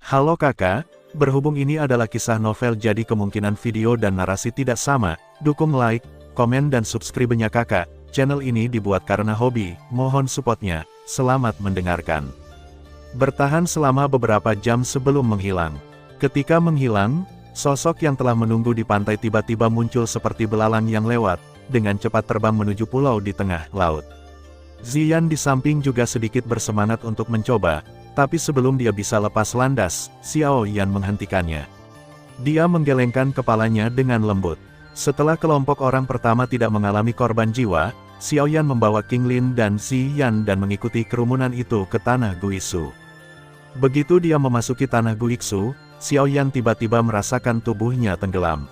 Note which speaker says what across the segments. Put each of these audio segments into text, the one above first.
Speaker 1: Halo kakak, berhubung ini adalah kisah novel jadi kemungkinan video dan narasi tidak sama, dukung like, komen dan subscribe-nya kakak. Channel ini dibuat karena hobi, mohon supportnya. Selamat mendengarkan. Bertahan selama beberapa jam sebelum menghilang. Ketika menghilang, sosok yang telah menunggu di pantai tiba-tiba muncul seperti belalang yang lewat, dengan cepat terbang menuju pulau di tengah laut. Ziyan di samping juga sedikit bersemangat untuk mencoba, tapi sebelum dia bisa lepas landas, Xiao Yan menghentikannya. Dia menggelengkan kepalanya dengan lembut. Setelah kelompok orang pertama tidak mengalami korban jiwa, Xiao Yan membawa King Lin dan Ziyan dan mengikuti kerumunan itu ke tanah Guixu. Begitu dia memasuki tanah Guixu, Xiao Yan tiba-tiba merasakan tubuhnya tenggelam.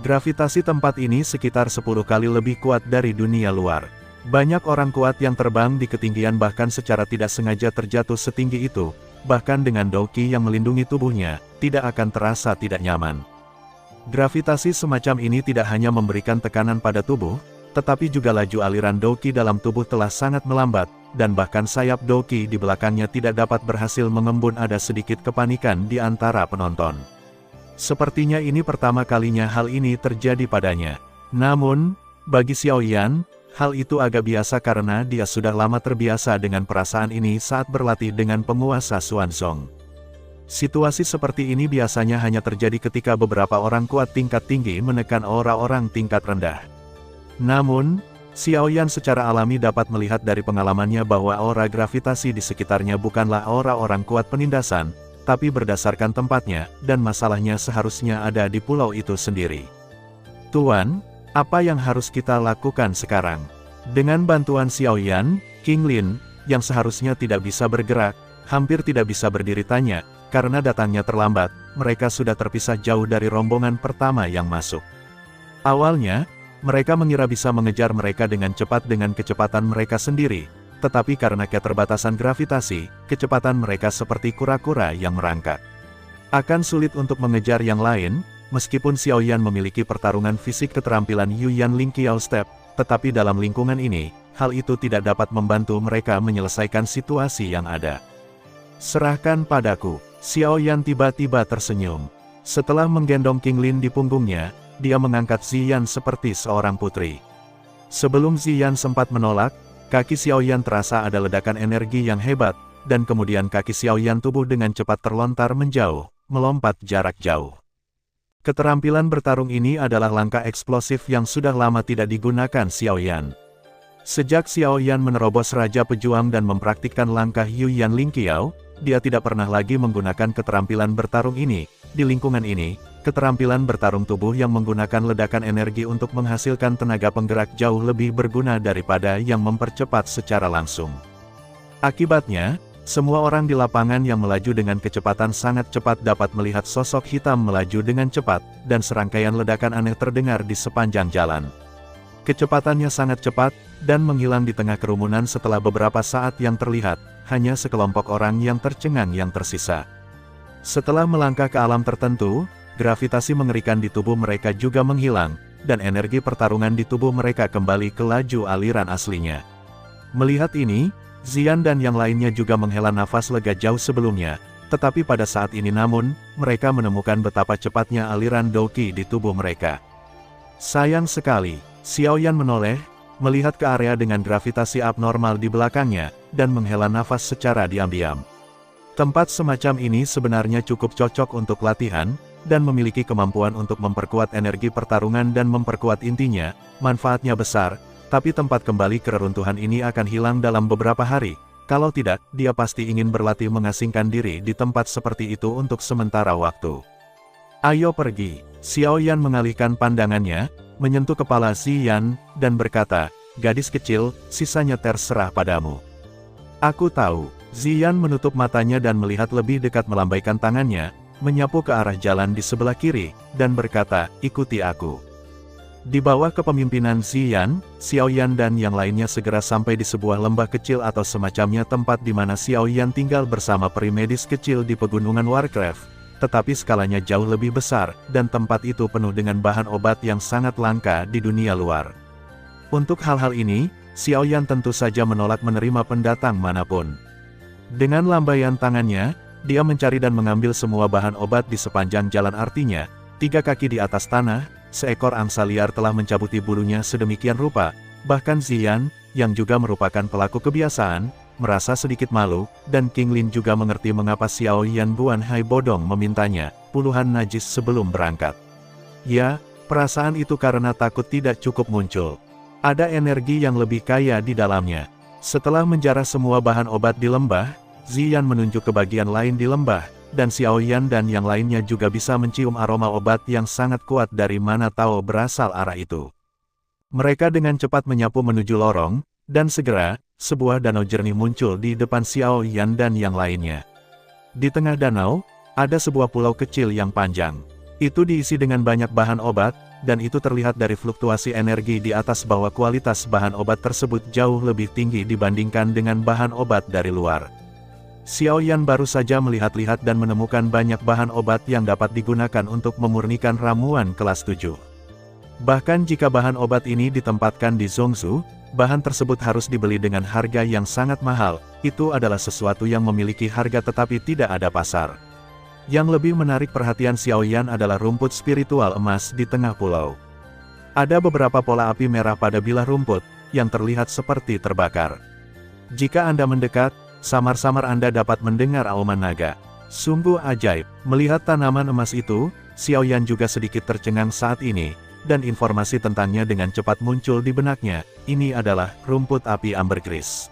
Speaker 1: Gravitasi tempat ini sekitar 10 kali lebih kuat dari dunia luar. Banyak orang kuat yang terbang di ketinggian bahkan secara tidak sengaja terjatuh setinggi itu, bahkan dengan doki yang melindungi tubuhnya, tidak akan terasa tidak nyaman. Gravitasi semacam ini tidak hanya memberikan tekanan pada tubuh, tetapi juga laju aliran doki dalam tubuh telah sangat melambat, dan bahkan sayap doki di belakangnya tidak dapat berhasil mengembun. Ada sedikit kepanikan di antara penonton. Sepertinya ini pertama kalinya hal ini terjadi padanya. Namun, bagi Xiao Yan, hal itu agak biasa karena dia sudah lama terbiasa dengan perasaan ini saat berlatih dengan penguasa Xuanzong. Situasi seperti ini biasanya hanya terjadi ketika beberapa orang kuat tingkat tinggi menekan orang-orang tingkat rendah. Namun, Xiao Yan secara alami dapat melihat dari pengalamannya bahwa aura gravitasi di sekitarnya bukanlah orang-orang kuat penindasan, tapi berdasarkan tempatnya, dan masalahnya seharusnya ada di pulau itu sendiri. Tuan, apa yang harus kita lakukan sekarang? Dengan bantuan Xiao Yan, King Lin, yang seharusnya tidak bisa bergerak, hampir tidak bisa berdiri tanya, karena datangnya terlambat, mereka sudah terpisah jauh dari rombongan pertama yang masuk. Awalnya, mereka mengira bisa mengejar mereka dengan cepat dengan kecepatan mereka sendiri, tetapi karena keterbatasan gravitasi, kecepatan mereka seperti kura-kura yang merangkak. Akan sulit untuk mengejar yang lain. Meskipun Xiao Yan memiliki pertarungan fisik keterampilan Yuyan Lingqiao Step, tetapi dalam lingkungan ini, hal itu tidak dapat membantu mereka menyelesaikan situasi yang ada. Serahkan padaku. Xiao Yan tiba-tiba tersenyum. Setelah menggendong King Lin di punggungnya, dia mengangkat Ziyan seperti seorang putri. Sebelum Ziyan sempat menolak, kaki Xiao Yan terasa ada ledakan energi yang hebat, dan kemudian kaki Xiao Yan tubuh dengan cepat terlontar menjauh, melompat jarak jauh. Keterampilan bertarung ini adalah langkah eksplosif yang sudah lama tidak digunakan Xiao Yan. Sejak Xiao Yan menerobos Raja Pejuang dan mempraktikkan langkah Yuyan Lingqiao, dia tidak pernah lagi menggunakan keterampilan bertarung ini. Di lingkungan ini, keterampilan bertarung tubuh yang menggunakan ledakan energi untuk menghasilkan tenaga penggerak jauh lebih berguna daripada yang mempercepat secara langsung. Akibatnya, semua orang di lapangan yang melaju dengan kecepatan sangat cepat dapat melihat sosok hitam melaju dengan cepat, dan serangkaian ledakan aneh terdengar di sepanjang jalan. Kecepatannya sangat cepat, dan menghilang di tengah kerumunan setelah beberapa saat yang terlihat, hanya sekelompok orang yang tercengang yang tersisa. Setelah melangkah ke alam tertentu, gravitasi mengerikan di tubuh mereka juga menghilang, dan energi pertarungan di tubuh mereka kembali ke laju aliran aslinya. Melihat ini, Ziyan dan yang lainnya juga menghela nafas lega jauh sebelumnya, tetapi pada saat ini namun, mereka menemukan betapa cepatnya aliran doki di tubuh mereka. Sayang sekali, Xiao Yan menoleh, melihat ke area dengan gravitasi abnormal di belakangnya, dan menghela nafas secara diam-diam. Tempat semacam ini sebenarnya cukup cocok untuk latihan, dan memiliki kemampuan untuk memperkuat energi pertarungan dan memperkuat intinya, manfaatnya besar. Tapi tempat kembali ke reruntuhan ini akan hilang dalam beberapa hari. Kalau tidak, dia pasti ingin berlatih mengasingkan diri di tempat seperti itu untuk sementara waktu. Ayo pergi. Xiao Yan mengalihkan pandangannya, menyentuh kepala Ziyan, dan berkata, gadis kecil, sisanya terserah padamu. Aku tahu. Ziyan menutup matanya dan melihat lebih dekat melambaikan tangannya, menyapu ke arah jalan di sebelah kiri, dan berkata, ikuti aku. Di bawah kepemimpinan Ziyan, Xiao Yan dan yang lainnya segera sampai di sebuah lembah kecil atau semacamnya tempat di mana Xiao Yan tinggal bersama peri medis kecil di pegunungan Warcraft, tetapi skalanya jauh lebih besar, dan tempat itu penuh dengan bahan obat yang sangat langka di dunia luar. Untuk hal-hal ini, Xiao Yan tentu saja menolak menerima pendatang manapun. Dengan lambaian tangannya, dia mencari dan mengambil semua bahan obat di sepanjang jalan. Artinya, 3 kaki di atas tanah, seekor angsa liar telah mencabuti bulunya sedemikian rupa. Bahkan Ziyan, yang juga merupakan pelaku kebiasaan, merasa sedikit malu, dan King Lin juga mengerti mengapa Xiao Yan Buan Hai Bodong memintanya puluhan najis sebelum berangkat. Ya, perasaan itu karena takut tidak cukup muncul. Ada energi yang lebih kaya di dalamnya. Setelah menjarah semua bahan obat di lembah, Ziyan menunjuk ke bagian lain di lembah, dan Xiao Yan dan yang lainnya juga bisa mencium aroma obat yang sangat kuat dari mana tahu berasal arah itu. Mereka dengan cepat menyapu menuju lorong, dan segera, sebuah danau jernih muncul di depan Xiao Yan dan yang lainnya. Di tengah danau, ada sebuah pulau kecil yang panjang. Itu diisi dengan banyak bahan obat, dan itu terlihat dari fluktuasi energi di atas bahwa kualitas bahan obat tersebut jauh lebih tinggi dibandingkan dengan bahan obat dari luar. Xiao Yan baru saja melihat-lihat dan menemukan banyak bahan obat yang dapat digunakan untuk memurnikan ramuan kelas 7. Bahkan jika bahan obat ini ditempatkan di Zhongzhou, bahan tersebut harus dibeli dengan harga yang sangat mahal. Itu adalah sesuatu yang memiliki harga tetapi tidak ada pasar. Yang lebih menarik perhatian Xiao Yan adalah rumput spiritual emas di tengah pulau. Ada beberapa pola api merah pada bilah rumput, yang terlihat seperti terbakar. Jika Anda mendekat, samar-samar Anda dapat mendengar auman naga. Sungguh ajaib. Melihat tanaman emas itu, Xiao Yan juga sedikit tercengang saat ini, dan informasi tentangnya dengan cepat muncul di benaknya. Ini adalah rumput api ambergris.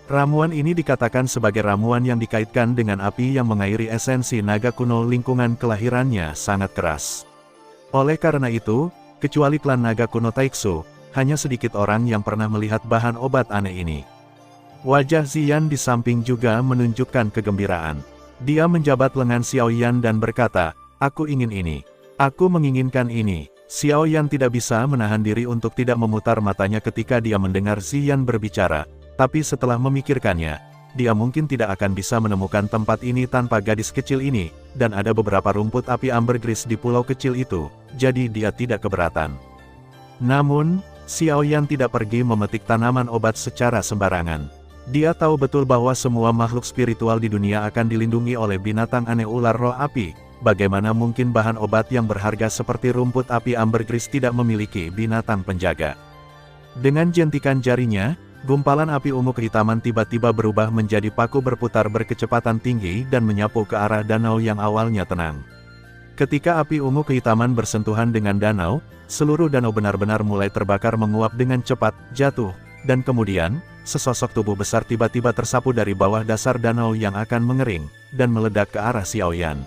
Speaker 1: Ramuan ini dikatakan sebagai ramuan yang dikaitkan dengan api yang mengairi esensi naga kuno. Lingkungan kelahirannya sangat keras. Oleh karena itu, kecuali klan naga kuno Taixu, hanya sedikit orang yang pernah melihat bahan obat aneh ini. Wajah Ziyan di samping juga menunjukkan kegembiraan. Dia menjabat lengan Xiao Yan dan berkata, "Aku ingin ini. Aku menginginkan ini." Xiao Yan tidak bisa menahan diri untuk tidak memutar matanya ketika dia mendengar Ziyan berbicara. Tapi setelah memikirkannya, dia mungkin tidak akan bisa menemukan tempat ini tanpa gadis kecil ini, dan ada beberapa rumput api ambergris di pulau kecil itu, jadi dia tidak keberatan. Namun, Xiao Yan tidak pergi memetik tanaman obat secara sembarangan. Dia tahu betul bahwa semua makhluk spiritual di dunia akan dilindungi oleh binatang aneh ular roh api. Bagaimana mungkin bahan obat yang berharga seperti rumput api ambergris tidak memiliki binatang penjaga? Dengan jentikan jarinya, gumpalan api ungu kehitaman tiba-tiba berubah menjadi paku berputar berkecepatan tinggi dan menyapu ke arah danau yang awalnya tenang. Ketika api ungu kehitaman bersentuhan dengan danau, seluruh danau benar-benar mulai terbakar menguap dengan cepat, jatuh, dan kemudian, sesosok tubuh besar tiba-tiba tersapu dari bawah dasar danau yang akan mengering, dan meledak ke arah Xiao Yan.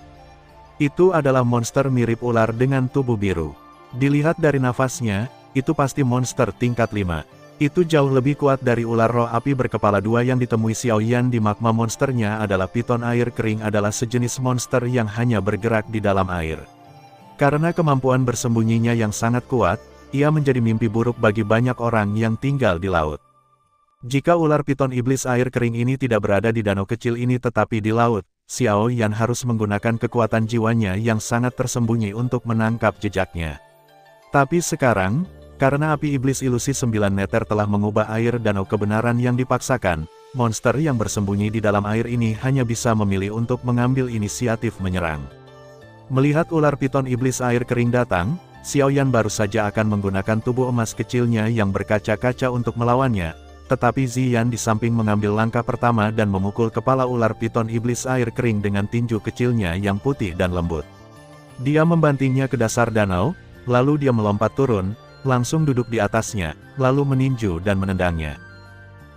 Speaker 1: Itu adalah monster mirip ular dengan tubuh biru. Dilihat dari nafasnya, itu pasti monster tingkat 5. Itu jauh lebih kuat dari ular roh api berkepala 2 yang ditemui Xiao Yan di magma. Monsternya adalah piton air kering, adalah sejenis monster yang hanya bergerak di dalam air. Karena kemampuan bersembunyinya yang sangat kuat, ia menjadi mimpi buruk bagi banyak orang yang tinggal di laut. Jika ular piton iblis air kering ini tidak berada di danau kecil ini tetapi di laut, Xiao Yan harus menggunakan kekuatan jiwanya yang sangat tersembunyi untuk menangkap jejaknya. Tapi sekarang, karena api iblis ilusi 9 meter telah mengubah air danau kebenaran yang dipaksakan, monster yang bersembunyi di dalam air ini hanya bisa memilih untuk mengambil inisiatif menyerang. Melihat ular piton iblis air kering datang, Xiao Yan baru saja akan menggunakan tubuh emas kecilnya yang berkaca-kaca untuk melawannya, tetapi Ziyan di samping mengambil langkah pertama dan memukul kepala ular piton iblis air kering dengan tinju kecilnya yang putih dan lembut. Dia membantingnya ke dasar danau, lalu dia melompat turun, langsung duduk di atasnya, lalu meninju dan menendangnya.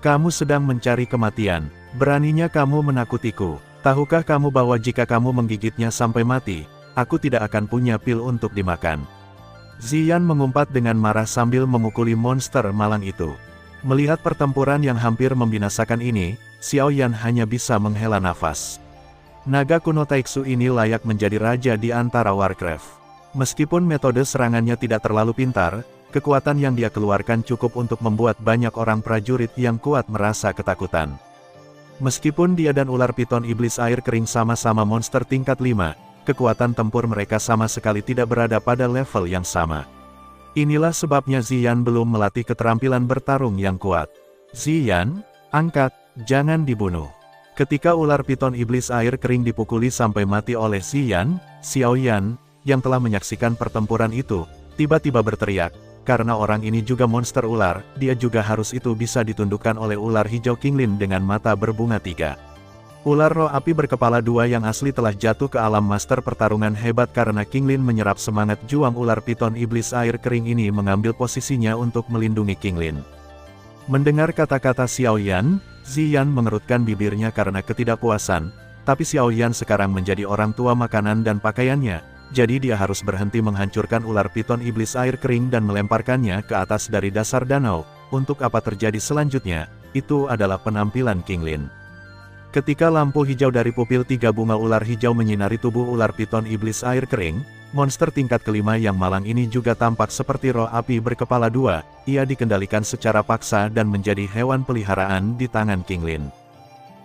Speaker 1: "Kamu sedang mencari kematian, beraninya kamu menakutiku. Tahukah kamu bahwa jika kamu menggigitnya sampai mati, aku tidak akan punya pil untuk dimakan?" Ziyan mengumpat dengan marah sambil memukuli monster malang itu. Melihat pertempuran yang hampir membinasakan ini, Xiao Yan hanya bisa menghela nafas. Naga kuno Taixu ini layak menjadi raja di antara Warcraft. Meskipun metode serangannya tidak terlalu pintar, kekuatan yang dia keluarkan cukup untuk membuat banyak orang prajurit yang kuat merasa ketakutan. Meskipun dia dan ular piton iblis air kering sama-sama monster tingkat 5, kekuatan tempur mereka sama sekali tidak berada pada level yang sama. Inilah sebabnya Ziyan belum melatih keterampilan bertarung yang kuat. "Ziyan, angkat, jangan dibunuh." Ketika ular piton iblis air kering dipukuli sampai mati oleh Xiao Yan, yang telah menyaksikan pertempuran itu, tiba-tiba berteriak, karena orang ini juga monster ular, dia juga harus itu bisa ditundukkan oleh ular hijau Qinglin dengan mata berbunga 3. Ular roh api berkepala 2 yang asli telah jatuh ke alam master pertarungan hebat karena Qinglin menyerap semangat juang ular piton iblis air kering ini mengambil posisinya untuk melindungi Qinglin. Mendengar kata-kata Xiao Yan, Ziyan mengerutkan bibirnya karena ketidakpuasan, tapi Xiao Yan sekarang menjadi orang tua makanan dan pakaiannya, jadi dia harus berhenti menghancurkan ular piton iblis air kering dan melemparkannya ke atas dari dasar danau. Untuk apa terjadi selanjutnya, itu adalah penampilan Qinglin. Ketika lampu hijau dari pupil 3 bunga ular hijau menyinari tubuh ular piton iblis air kering, monster tingkat kelima yang malang ini juga tampak seperti roh api berkepala 2, ia dikendalikan secara paksa dan menjadi hewan peliharaan di tangan Qinglin.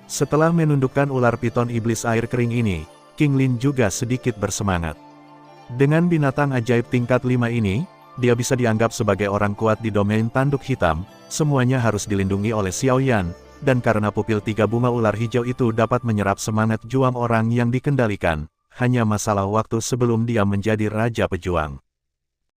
Speaker 1: Setelah menundukkan ular piton iblis air kering ini, Qinglin juga sedikit bersemangat. Dengan binatang ajaib tingkat 5 ini, dia bisa dianggap sebagai orang kuat di domain tanduk hitam, semuanya harus dilindungi oleh Xiao Yan, dan karena pupil 3 bunga ular hijau itu dapat menyerap semangat juang orang yang dikendalikan, hanya masalah waktu sebelum dia menjadi raja pejuang.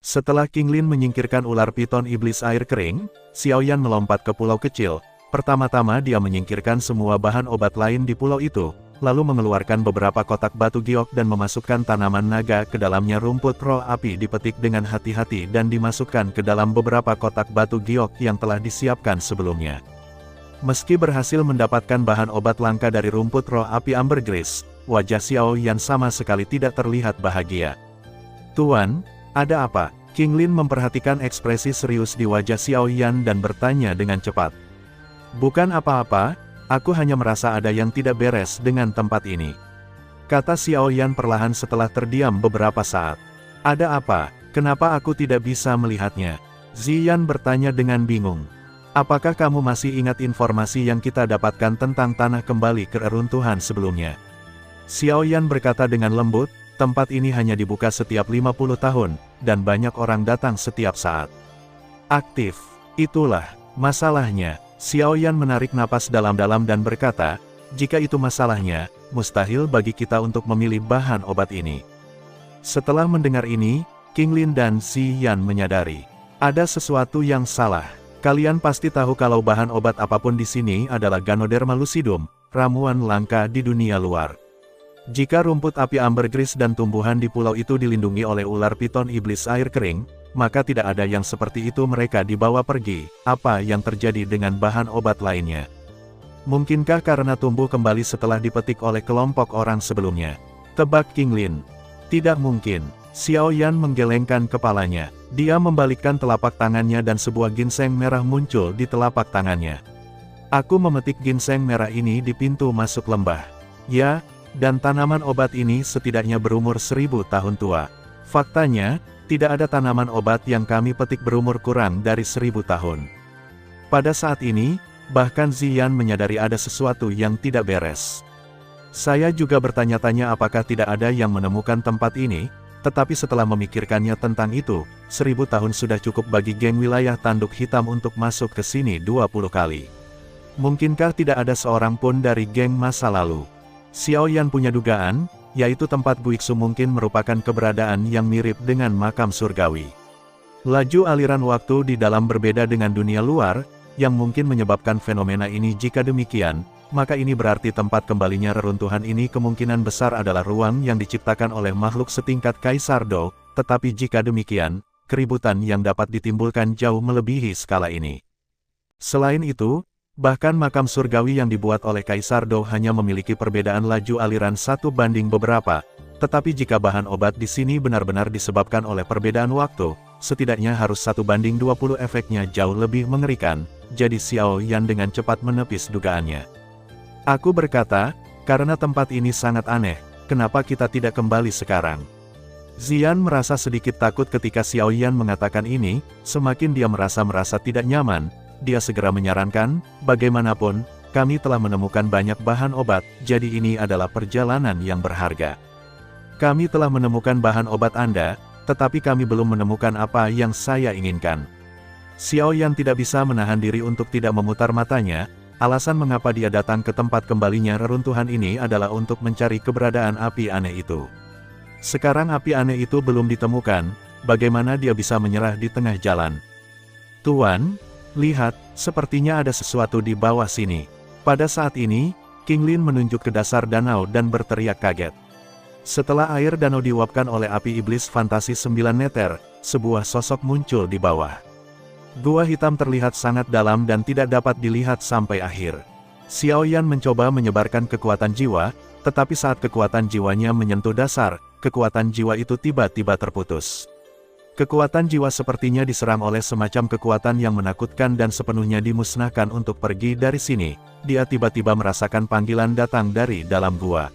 Speaker 1: Setelah Qinglin menyingkirkan ular piton iblis air kering, Xiao Yan melompat ke pulau kecil. Pertama-tama dia menyingkirkan semua bahan obat lain di pulau itu, lalu mengeluarkan beberapa kotak batu giok dan memasukkan tanaman naga ke dalamnya. Rumput roh api dipetik dengan hati-hati dan dimasukkan ke dalam beberapa kotak batu giok yang telah disiapkan sebelumnya. Meski berhasil mendapatkan bahan obat langka dari rumput roh api ambergris, wajah Xiao Yan sama sekali tidak terlihat bahagia. "Tuan, ada apa?" Qinglin memperhatikan ekspresi serius di wajah Xiao Yan dan bertanya dengan cepat. "Bukan apa-apa, aku hanya merasa ada yang tidak beres dengan tempat ini," kata Xiao Yan perlahan setelah terdiam beberapa saat. "Ada apa? Kenapa aku tidak bisa melihatnya?" Ziyan bertanya dengan bingung. "Apakah kamu masih ingat informasi yang kita dapatkan tentang tanah kembali ke reruntuhan sebelumnya?" Xiao Yan berkata dengan lembut, "Tempat ini hanya dibuka setiap 50 tahun, dan banyak orang datang setiap saat." "Aktif, itulah masalahnya." Xiao Yan menarik napas dalam-dalam dan berkata, "Jika itu masalahnya, mustahil bagi kita untuk memilih bahan obat ini." Setelah mendengar ini, Qinglin dan Ziyan menyadari, ada sesuatu yang salah. Kalian pasti tahu kalau bahan obat apapun di sini adalah Ganoderma lucidum, ramuan langka di dunia luar. Jika rumput api ambergris dan tumbuhan di pulau itu dilindungi oleh ular piton iblis air kering, maka tidak ada yang seperti itu mereka dibawa pergi. Apa yang terjadi dengan bahan obat lainnya? Mungkinkah karena tumbuh kembali setelah dipetik oleh kelompok orang sebelumnya? Tebak Qinglin. Tidak mungkin. Xiao Yan menggelengkan kepalanya. Dia membalikkan telapak tangannya dan sebuah ginseng merah muncul di telapak tangannya. "Aku memetik ginseng merah ini di pintu masuk lembah. Ya, dan tanaman obat ini setidaknya berumur 1000 tahun tua. Faktanya, tidak ada tanaman obat yang kami petik berumur kurang dari 1000 tahun. Pada saat ini, bahkan Ziyan menyadari ada sesuatu yang tidak beres. Saya juga bertanya-tanya apakah tidak ada yang menemukan tempat ini, tetapi setelah memikirkannya tentang itu, 1000 tahun sudah cukup bagi geng wilayah tanduk hitam untuk masuk ke sini 20 kali. Mungkinkah tidak ada seorang pun dari geng masa lalu?" Xiao Yan punya dugaan, yaitu tempat Guiksu mungkin merupakan keberadaan yang mirip dengan makam surgawi. Laju aliran waktu di dalam berbeda dengan dunia luar, yang mungkin menyebabkan fenomena ini. Jika demikian, maka ini berarti tempat kembalinya reruntuhan ini kemungkinan besar adalah ruang yang diciptakan oleh makhluk setingkat Kaisar Dou, tetapi jika demikian, keributan yang dapat ditimbulkan jauh melebihi skala ini. Selain itu, bahkan makam surgawi yang dibuat oleh Kaisar Dou hanya memiliki perbedaan laju aliran 1 banding beberapa, tetapi jika bahan obat di sini benar-benar disebabkan oleh perbedaan waktu, setidaknya harus 1 banding 20. Efeknya jauh lebih mengerikan, jadi Xiao Yan dengan cepat menepis dugaannya. "Aku berkata, karena tempat ini sangat aneh, kenapa kita tidak kembali sekarang?" Ziyan merasa sedikit takut ketika Xiao Yan mengatakan ini. Semakin dia merasa tidak nyaman, dia segera menyarankan, "Bagaimanapun, kami telah menemukan banyak bahan obat, jadi ini adalah perjalanan yang berharga. Kami telah menemukan bahan obat Anda, tetapi kami belum menemukan apa yang saya inginkan." Xiao Yan tidak bisa menahan diri untuk tidak memutar matanya, Alasan mengapa dia datang ke tempat kembalinya reruntuhan ini adalah untuk mencari keberadaan api aneh itu. Sekarang api aneh itu belum ditemukan, bagaimana dia bisa menyerah di tengah jalan? Tuan, lihat, sepertinya ada sesuatu di bawah sini. Pada saat ini, King Lin menunjuk ke dasar danau dan berteriak kaget. Setelah air danau diuapkan oleh api iblis fantasi 9 meter, sebuah sosok muncul di bawah. Gua hitam terlihat sangat dalam dan tidak dapat dilihat sampai akhir. Xiao Yan mencoba menyebarkan kekuatan jiwa, tetapi saat kekuatan jiwanya menyentuh dasar, kekuatan jiwa itu tiba-tiba terputus. Kekuatan jiwa sepertinya diserang oleh semacam kekuatan yang menakutkan dan sepenuhnya dimusnahkan untuk pergi dari sini. Dia tiba-tiba merasakan panggilan datang dari dalam gua.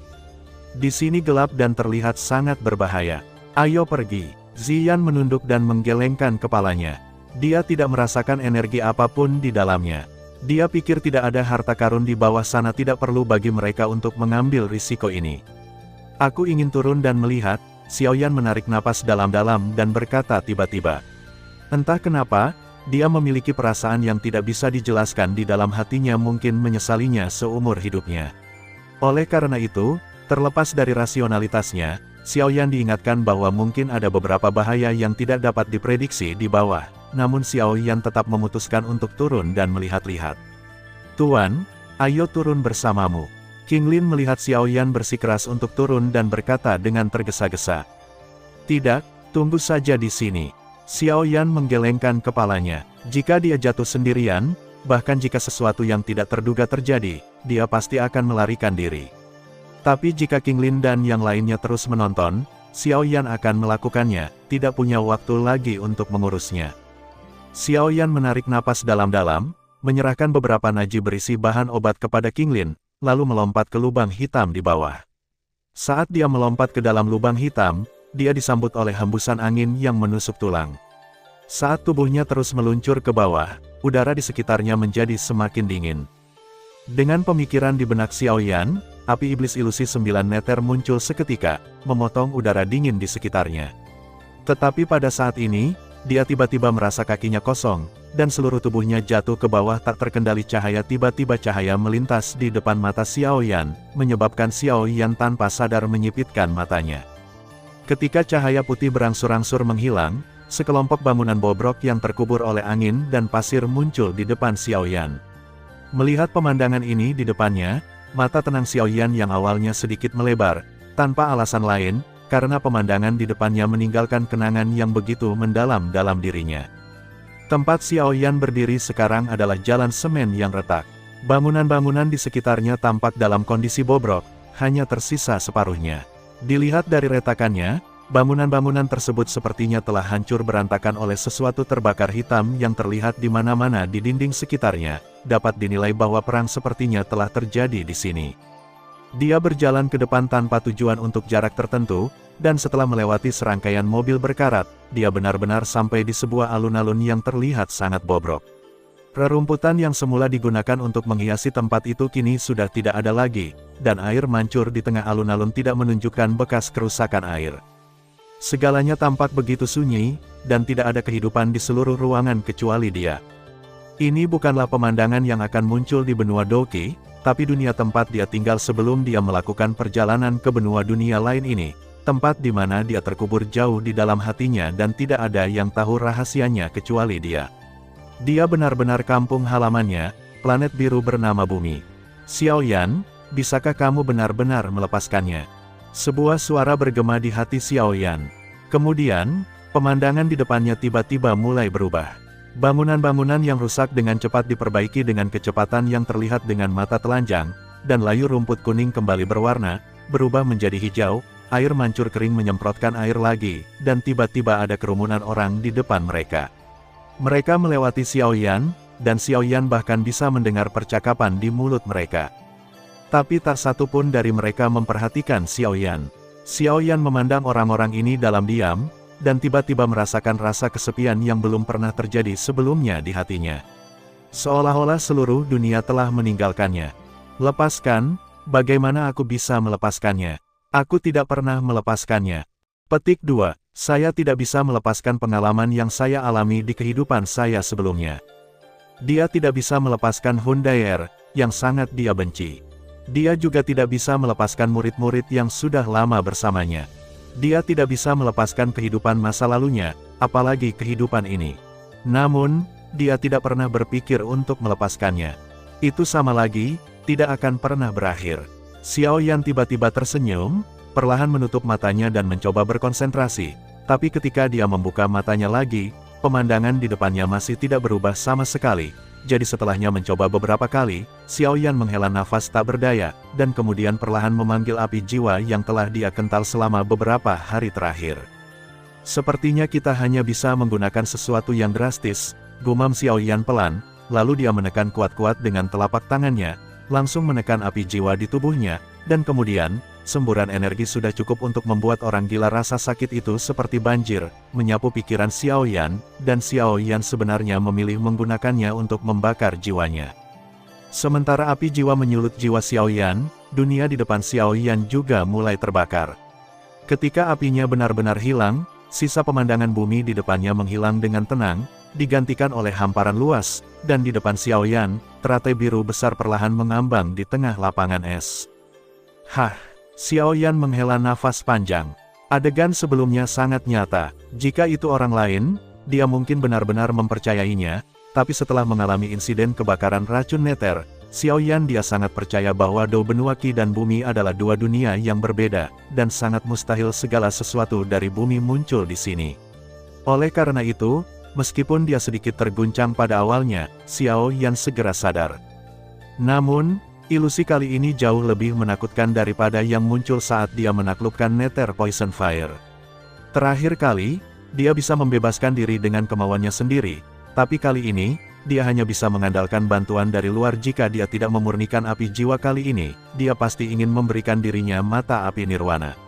Speaker 1: Di sini gelap dan terlihat sangat berbahaya. Ayo pergi. Ziyan menunduk dan menggelengkan kepalanya. Dia tidak merasakan energi apapun di dalamnya. Dia pikir tidak ada harta karun di bawah sana, tidak perlu bagi mereka untuk mengambil risiko ini. Aku ingin turun dan melihat. Xiao Yan menarik napas dalam-dalam dan berkata tiba-tiba. Entah kenapa, dia memiliki perasaan yang tidak bisa dijelaskan di dalam hatinya, mungkin menyesalinya seumur hidupnya. Oleh karena itu, terlepas dari rasionalitasnya, Xiao Yan diingatkan bahwa mungkin ada beberapa bahaya yang tidak dapat diprediksi di bawah. Namun Xiao Yan tetap memutuskan untuk turun dan melihat-lihat. Tuan, ayo turun bersamamu. King Lin melihat Xiao Yan bersikeras untuk turun dan berkata dengan tergesa-gesa. Tidak, tunggu saja di sini. Xiao Yan menggelengkan kepalanya. Jika dia jatuh sendirian, bahkan jika sesuatu yang tidak terduga terjadi, dia pasti akan melarikan diri. Tapi jika King Lin dan yang lainnya terus menonton, Xiao Yan akan melakukannya, tidak punya waktu lagi untuk mengurusnya. Xiao Yan menarik napas dalam-dalam, menyerahkan beberapa naji berisi bahan obat kepada King Lin, lalu melompat ke lubang hitam di bawah. Saat dia melompat ke dalam lubang hitam, dia disambut oleh hembusan angin yang menusuk tulang. Saat tubuhnya terus meluncur ke bawah, udara di sekitarnya menjadi semakin dingin. Dengan pemikiran di benak Xiao Yan, api iblis ilusi 9 meter muncul seketika, memotong udara dingin di sekitarnya. Tetapi pada saat ini, dia tiba-tiba merasa kakinya kosong, dan seluruh tubuhnya jatuh ke bawah tak terkendali. Tiba-tiba cahaya melintas di depan mata Xiao Yan, menyebabkan Xiao Yan tanpa sadar menyipitkan matanya. Ketika cahaya putih berangsur-angsur menghilang, sekelompok bangunan bobrok yang terkubur oleh angin dan pasir muncul di depan Xiao Yan. Melihat pemandangan ini di depannya, mata tenang Xiao Yan yang awalnya sedikit melebar, tanpa alasan lain, karena pemandangan di depannya meninggalkan kenangan yang begitu mendalam dalam dirinya. Tempat Xiao Yan berdiri sekarang adalah jalan semen yang retak. Bangunan-bangunan di sekitarnya tampak dalam kondisi bobrok, hanya tersisa separuhnya. Dilihat dari retakannya, bangunan-bangunan tersebut sepertinya telah hancur berantakan oleh sesuatu terbakar hitam yang terlihat di mana-mana di dinding sekitarnya. Dapat dinilai bahwa perang sepertinya telah terjadi di sini. Dia berjalan ke depan tanpa tujuan untuk jarak tertentu, dan setelah melewati serangkaian mobil berkarat, dia benar-benar sampai di sebuah alun-alun yang terlihat sangat bobrok. Rerumputan yang semula digunakan untuk menghiasi tempat itu kini sudah tidak ada lagi, dan air mancur di tengah alun-alun tidak menunjukkan bekas kerusakan air. Segalanya tampak begitu sunyi, dan tidak ada kehidupan di seluruh ruangan kecuali dia. Ini bukanlah pemandangan yang akan muncul di benua Doki, tapi dunia tempat dia tinggal sebelum dia melakukan perjalanan ke benua dunia lain ini, tempat di mana dia terkubur jauh di dalam hatinya dan tidak ada yang tahu rahasianya kecuali dia. Dia benar-benar kampung halamannya, planet biru bernama Bumi. Xiao Yan, bisakah kamu benar-benar melepaskannya? Sebuah suara bergema di hati Xiao Yan. Kemudian, pemandangan di depannya tiba-tiba mulai berubah. Bangunan-bangunan yang rusak dengan cepat diperbaiki dengan kecepatan yang terlihat dengan mata telanjang, dan layu rumput kuning kembali berwarna, berubah menjadi hijau, air mancur kering menyemprotkan air lagi, dan tiba-tiba ada kerumunan orang di depan mereka. Mereka melewati Xiao Yan, dan Xiao Yan bahkan bisa mendengar percakapan di mulut mereka. Tapi tak satu pun dari mereka memperhatikan Xiao Yan. Xiao Yan memandang orang-orang ini dalam diam, dan tiba-tiba merasakan rasa kesepian yang belum pernah terjadi sebelumnya di hatinya. Seolah-olah seluruh dunia telah meninggalkannya. Lepaskan, bagaimana aku bisa melepaskannya? Aku tidak pernah melepaskannya. Petik 2. Saya tidak bisa melepaskan pengalaman yang saya alami di kehidupan saya sebelumnya. Dia tidak bisa melepaskan Hyundai Air, yang sangat dia benci. Dia juga tidak bisa melepaskan murid-murid yang sudah lama bersamanya. Dia tidak bisa melepaskan kehidupan masa lalunya, apalagi kehidupan ini. Namun, dia tidak pernah berpikir untuk melepaskannya. Itu sama lagi, tidak akan pernah berakhir. Xiao Yan tiba-tiba tersenyum, perlahan menutup matanya dan mencoba berkonsentrasi. Tapi ketika dia membuka matanya lagi, pemandangan di depannya masih tidak berubah sama sekali. Jadi setelahnya mencoba beberapa kali, Xiao Yan menghela nafas tak berdaya, dan kemudian perlahan memanggil api jiwa yang telah dia kental selama beberapa hari terakhir. Sepertinya kita hanya bisa menggunakan sesuatu yang drastis, gumam Xiao Yan pelan, lalu dia menekan kuat-kuat dengan telapak tangannya, langsung menekan api jiwa di tubuhnya, dan kemudian, semburan energi sudah cukup untuk membuat orang gila rasa sakit itu seperti banjir, menyapu pikiran Xiao Yan, dan Xiao Yan sebenarnya memilih menggunakannya untuk membakar jiwanya. Sementara api jiwa menyulut jiwa Xiao Yan, dunia di depan Xiao Yan juga mulai terbakar. Ketika apinya benar-benar hilang, sisa pemandangan bumi di depannya menghilang dengan tenang, digantikan oleh hamparan luas, dan di depan Xiao Yan, teratai biru besar perlahan mengambang di tengah lapangan es. Hah! Xiao Yan menghela nafas panjang. Adegan sebelumnya sangat nyata. Jika itu orang lain, dia mungkin benar-benar mempercayainya, tapi setelah mengalami insiden kebakaran racun neter, Xiao Yan dia sangat percaya bahwa Dou benua Qi dan bumi adalah dua dunia yang berbeda, dan sangat mustahil segala sesuatu dari bumi muncul di sini. Oleh karena itu, meskipun dia sedikit terguncang pada awalnya, Xiao Yan segera sadar. Namun, ilusi kali ini jauh lebih menakutkan daripada yang muncul saat dia menaklukkan Nether Poison Fire. Terakhir kali, dia bisa membebaskan diri dengan kemauannya sendiri, tapi kali ini, dia hanya bisa mengandalkan bantuan dari luar. Jika dia tidak memurnikan api jiwa kali ini, dia pasti ingin memberikan dirinya mata api nirwana.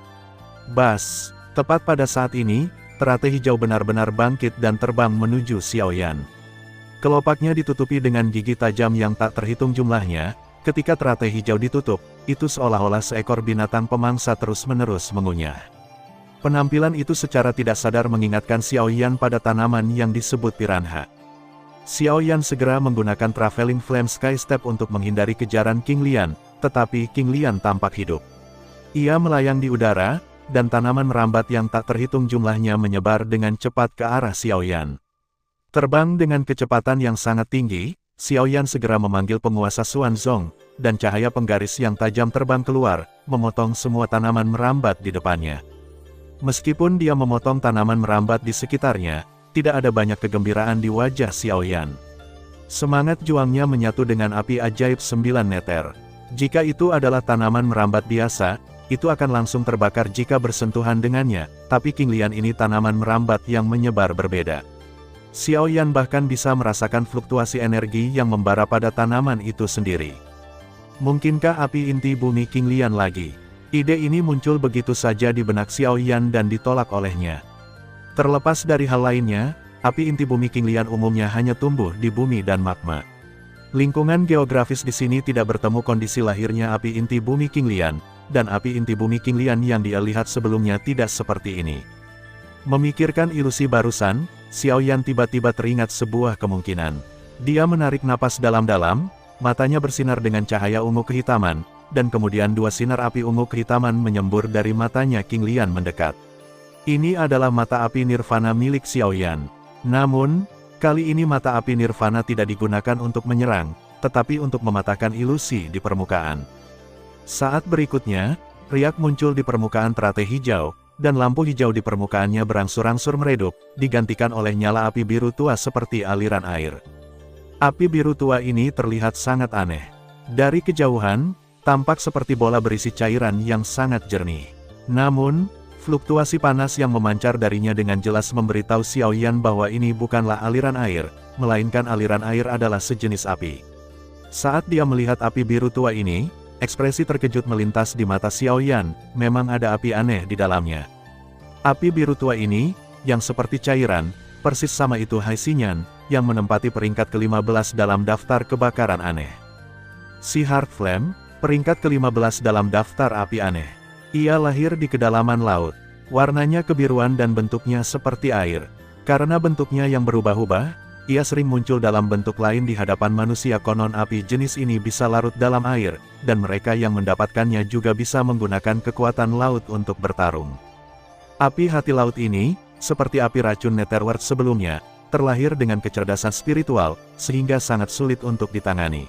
Speaker 1: Bas, tepat pada saat ini, teratai hijau benar-benar bangkit dan terbang menuju Xiao Yan. Kelopaknya ditutupi dengan gigi tajam yang tak terhitung jumlahnya. Ketika teratai hijau ditutup, itu seolah-olah seekor binatang pemangsa terus-menerus mengunyah. Penampilan itu secara tidak sadar mengingatkan Xiao Yan pada tanaman yang disebut piranha. Xiao Yan segera menggunakan Traveling Flame Sky Step untuk menghindari kejaran King Lian, tetapi King Lian tampak hidup. Ia melayang di udara, dan tanaman merambat yang tak terhitung jumlahnya menyebar dengan cepat ke arah Xiao Yan. Terbang dengan kecepatan yang sangat tinggi, Xiao Yan segera memanggil penguasa Xuanzong, dan cahaya penggaris yang tajam terbang keluar, memotong semua tanaman merambat di depannya. Meskipun dia memotong tanaman merambat di sekitarnya, tidak ada banyak kegembiraan di wajah Xiao Yan. Semangat juangnya menyatu dengan api ajaib 9 neter. Jika itu adalah tanaman merambat biasa, itu akan langsung terbakar jika bersentuhan dengannya, tapi King Lian ini tanaman merambat yang menyebar berbeda. Xiao Yan bahkan bisa merasakan fluktuasi energi yang membara pada tanaman itu sendiri. Mungkinkah api inti bumi King Lian lagi? Ide ini muncul begitu saja di benak Xiao Yan dan ditolak olehnya. Terlepas dari hal lainnya, api inti bumi King Lian umumnya hanya tumbuh di bumi dan magma. Lingkungan geografis di sini tidak bertemu kondisi lahirnya api inti bumi King Lian, dan api inti bumi King Lian yang dia lihat sebelumnya tidak seperti ini. Memikirkan ilusi barusan, Xiao Yan tiba-tiba teringat sebuah kemungkinan. Dia menarik napas dalam-dalam, matanya bersinar dengan cahaya ungu kehitaman, dan kemudian dua sinar api ungu kehitaman menyembur dari matanya King Lian mendekat. Ini adalah mata api nirvana milik Xiao Yan. Namun, kali ini mata api nirvana tidak digunakan untuk menyerang, tetapi untuk mematahkan ilusi di permukaan. Saat berikutnya, riak muncul di permukaan teratai hijau, dan lampu hijau di permukaannya berangsur-angsur meredup, digantikan oleh nyala api biru tua seperti aliran air. Api biru tua ini terlihat sangat aneh. Dari kejauhan, tampak seperti bola berisi cairan yang sangat jernih. Namun, fluktuasi panas yang memancar darinya dengan jelas memberitahu Xiao Yan bahwa ini bukanlah aliran air, melainkan aliran air adalah sejenis api. Saat dia melihat api biru tua ini, ekspresi terkejut melintas di mata Xiao Yan, memang ada api aneh di dalamnya. Api biru tua ini, yang seperti cairan, persis sama itu Hai Xinyan, yang menempati peringkat ke-15 dalam daftar kebakaran aneh. Si Heart Flame, peringkat ke-15 dalam daftar api aneh. Ia lahir di kedalaman laut. Warnanya kebiruan dan bentuknya seperti air. Karena bentuknya yang berubah-ubah, ia sering muncul dalam bentuk lain di hadapan manusia. Konon api jenis ini bisa larut dalam air, dan mereka yang mendapatkannya juga bisa menggunakan kekuatan laut untuk bertarung. Api hati laut ini, seperti api racun Netherworld sebelumnya, terlahir dengan kecerdasan spiritual, sehingga sangat sulit untuk ditangani.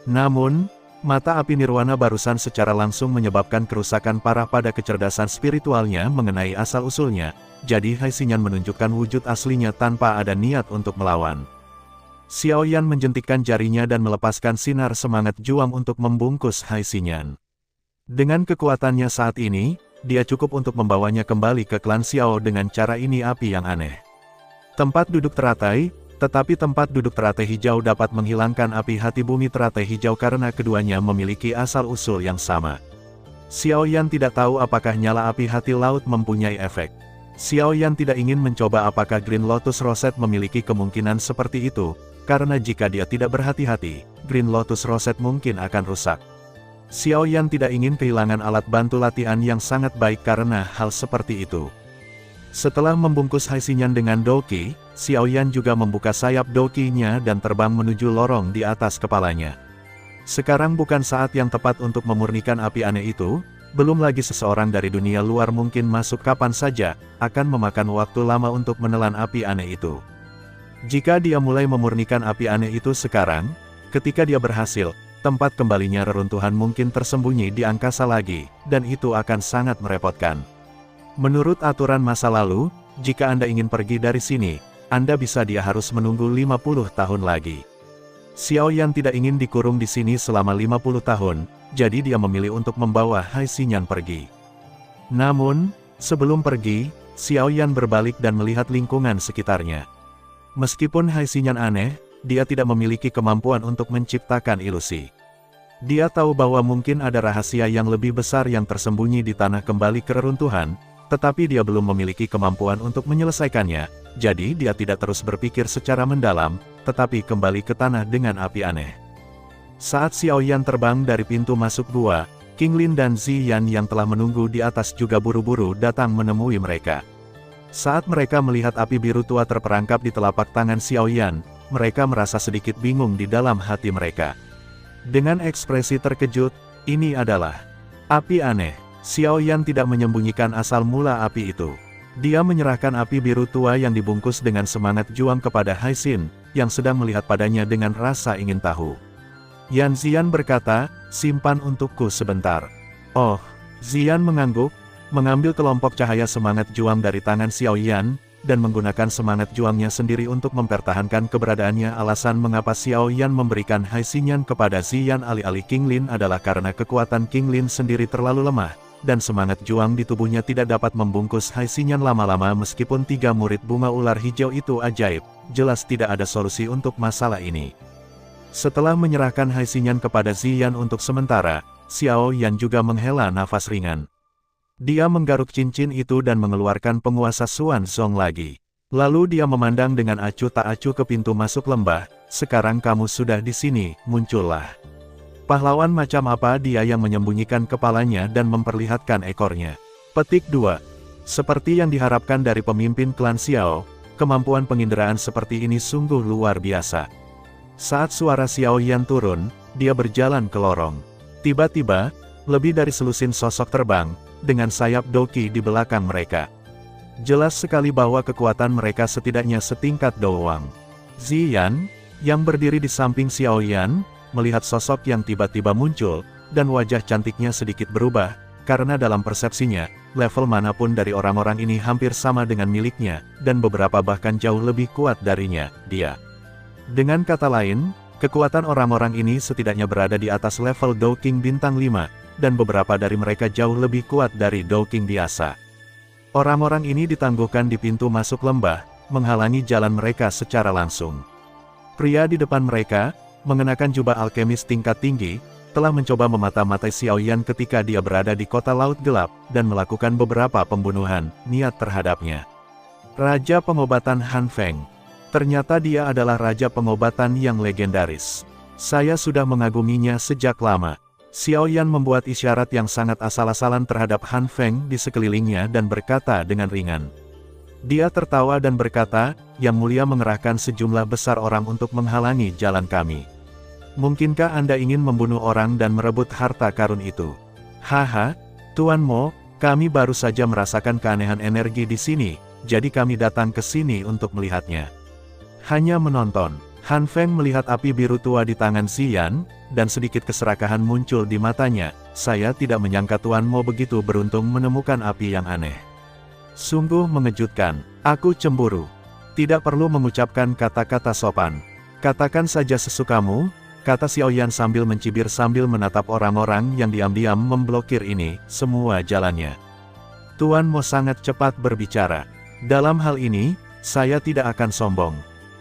Speaker 1: Namun, mata api nirwana barusan secara langsung menyebabkan kerusakan parah pada kecerdasan spiritualnya mengenai asal-usulnya, jadi Hai Xinyan menunjukkan wujud aslinya tanpa ada niat untuk melawan. Xiao Yan menjentikkan jarinya dan melepaskan sinar semangat juang untuk membungkus Hai Xinyan. Dengan kekuatannya saat ini, dia cukup untuk membawanya kembali ke klan Xiao dengan cara ini. Api yang aneh. Tempat duduk teratai, tetapi tempat duduk teratai hijau dapat menghilangkan api hati bumi teratai hijau karena keduanya memiliki asal-usul yang sama. Xiao Yan tidak tahu apakah nyala api hati laut mempunyai efek. Xiao Yan tidak ingin mencoba apakah Green Lotus Rosette memiliki kemungkinan seperti itu, karena jika dia tidak berhati-hati, Green Lotus Rosette mungkin akan rusak. Xiao Yan tidak ingin kehilangan alat bantu latihan yang sangat baik karena hal seperti itu. Setelah membungkus Hai Xinyan dengan Douqi, Xiao Yan juga membuka sayap Douqi-nya dan terbang menuju lorong di atas kepalanya. Sekarang bukan saat yang tepat untuk memurnikan api aneh itu. Belum lagi seseorang dari dunia luar mungkin masuk kapan saja, akan memakan waktu lama untuk menelan api aneh itu. Jika dia mulai memurnikan api aneh itu sekarang, ketika dia berhasil, tempat kembalinya reruntuhan mungkin tersembunyi di angkasa lagi, dan itu akan sangat merepotkan. Menurut aturan masa lalu, jika Anda ingin pergi dari sini, Anda bisa dia harus menunggu 50 tahun lagi. Xiao Yan tidak ingin dikurung di sini selama 50 tahun, jadi dia memilih untuk membawa Hai Xinyan pergi. Namun, sebelum pergi, Xiao Yan berbalik dan melihat lingkungan sekitarnya. Meskipun Hai Xinyan aneh, dia tidak memiliki kemampuan untuk menciptakan ilusi. Dia tahu bahwa mungkin ada rahasia yang lebih besar yang tersembunyi di tanah kembali ke reruntuhan, tetapi dia belum memiliki kemampuan untuk menyelesaikannya, jadi dia tidak terus berpikir secara mendalam, tetapi kembali ke tanah dengan api aneh. Saat Xiao Yan terbang dari pintu masuk gua, King Lin dan Ziyan yang telah menunggu di atas juga buru-buru datang menemui mereka. Saat mereka melihat api biru tua terperangkap di telapak tangan Xiao Yan, mereka merasa sedikit bingung di dalam hati mereka. Dengan ekspresi terkejut, ini adalah api aneh. Xiao Yan tidak menyembunyikan asal mula api itu. Dia menyerahkan api biru tua yang dibungkus dengan semangat juang kepada Hai Xin, yang sedang melihat padanya dengan rasa ingin tahu. Yan Ziyan berkata, simpan untukku sebentar. Oh, Ziyan mengangguk, mengambil kelompok cahaya semangat juang dari tangan Xiao Yan, dan menggunakan semangat juangnya sendiri untuk mempertahankan keberadaannya. Alasan mengapa Xiao Yan memberikan Hai Xinyan kepada Ziyan alih-alih King Lin adalah karena kekuatan King Lin sendiri terlalu lemah, dan semangat juang di tubuhnya tidak dapat membungkus Hai Xinyan lama-lama. Meskipun 3 murid bunga ular hijau itu ajaib, jelas tidak ada solusi untuk masalah ini. Setelah menyerahkan Hai Xinyan kepada Ziyan untuk sementara, Xiao Yan juga menghela nafas ringan. Dia menggaruk cincin itu dan mengeluarkan penguasa Xuan Zong lagi. Lalu dia memandang dengan acuh tak acuh ke pintu masuk lembah. Sekarang kamu sudah di sini, muncullah. Pahlawan macam apa dia yang menyembunyikan kepalanya dan memperlihatkan ekornya? Petik 2. Seperti yang diharapkan dari pemimpin klan Xiao, kemampuan penginderaan seperti ini sungguh luar biasa. Saat suara Xiao Yan turun, dia berjalan ke lorong. Tiba-tiba, lebih dari selusin sosok terbang, dengan sayap Douqi di belakang mereka. Jelas sekali bahwa kekuatan mereka setidaknya setingkat doang. Ziyan, yang berdiri di samping Xiao Yan, melihat sosok yang tiba-tiba muncul, dan wajah cantiknya sedikit berubah, karena dalam persepsinya, level manapun dari orang-orang ini hampir sama dengan miliknya, dan beberapa bahkan jauh lebih kuat darinya, dia. Dengan kata lain, kekuatan orang-orang ini setidaknya berada di atas level Douqing bintang 5, dan beberapa dari mereka jauh lebih kuat dari Douqing biasa. Orang-orang ini ditangguhkan di pintu masuk lembah, menghalangi jalan mereka secara langsung. Pria di depan mereka, mengenakan jubah alkemis tingkat tinggi, telah mencoba memata-matai Xiao Yan ketika dia berada di kota Laut Gelap, dan melakukan beberapa pembunuhan, niat terhadapnya. Raja Pengobatan Han Feng. Ternyata dia adalah Raja Pengobatan yang legendaris. Saya sudah mengaguminya sejak lama. Xiao Yan membuat isyarat yang sangat asal-asalan terhadap Han Feng di sekelilingnya dan berkata dengan ringan. Dia tertawa dan berkata, Yang Mulia mengerahkan sejumlah besar orang untuk menghalangi jalan kami. Mungkinkah Anda ingin membunuh orang dan merebut harta karun itu? Haha, Tuan Mo, kami baru saja merasakan keanehan energi di sini, jadi kami datang ke sini untuk melihatnya. Hanya menonton. Han Feng melihat api biru tua di tangan Ziyan, dan sedikit keserakahan muncul di matanya. Saya tidak menyangka Tuan Mo begitu beruntung menemukan api yang aneh. Sungguh mengejutkan. Aku cemburu. Tidak perlu mengucapkan kata-kata sopan. Katakan saja sesukamu, kata Xiaoyan sambil mencibir sambil menatap orang-orang yang diam-diam memblokir ini, semua jalannya. Tuan Mo sangat cepat berbicara. Dalam hal ini, saya tidak akan sombong.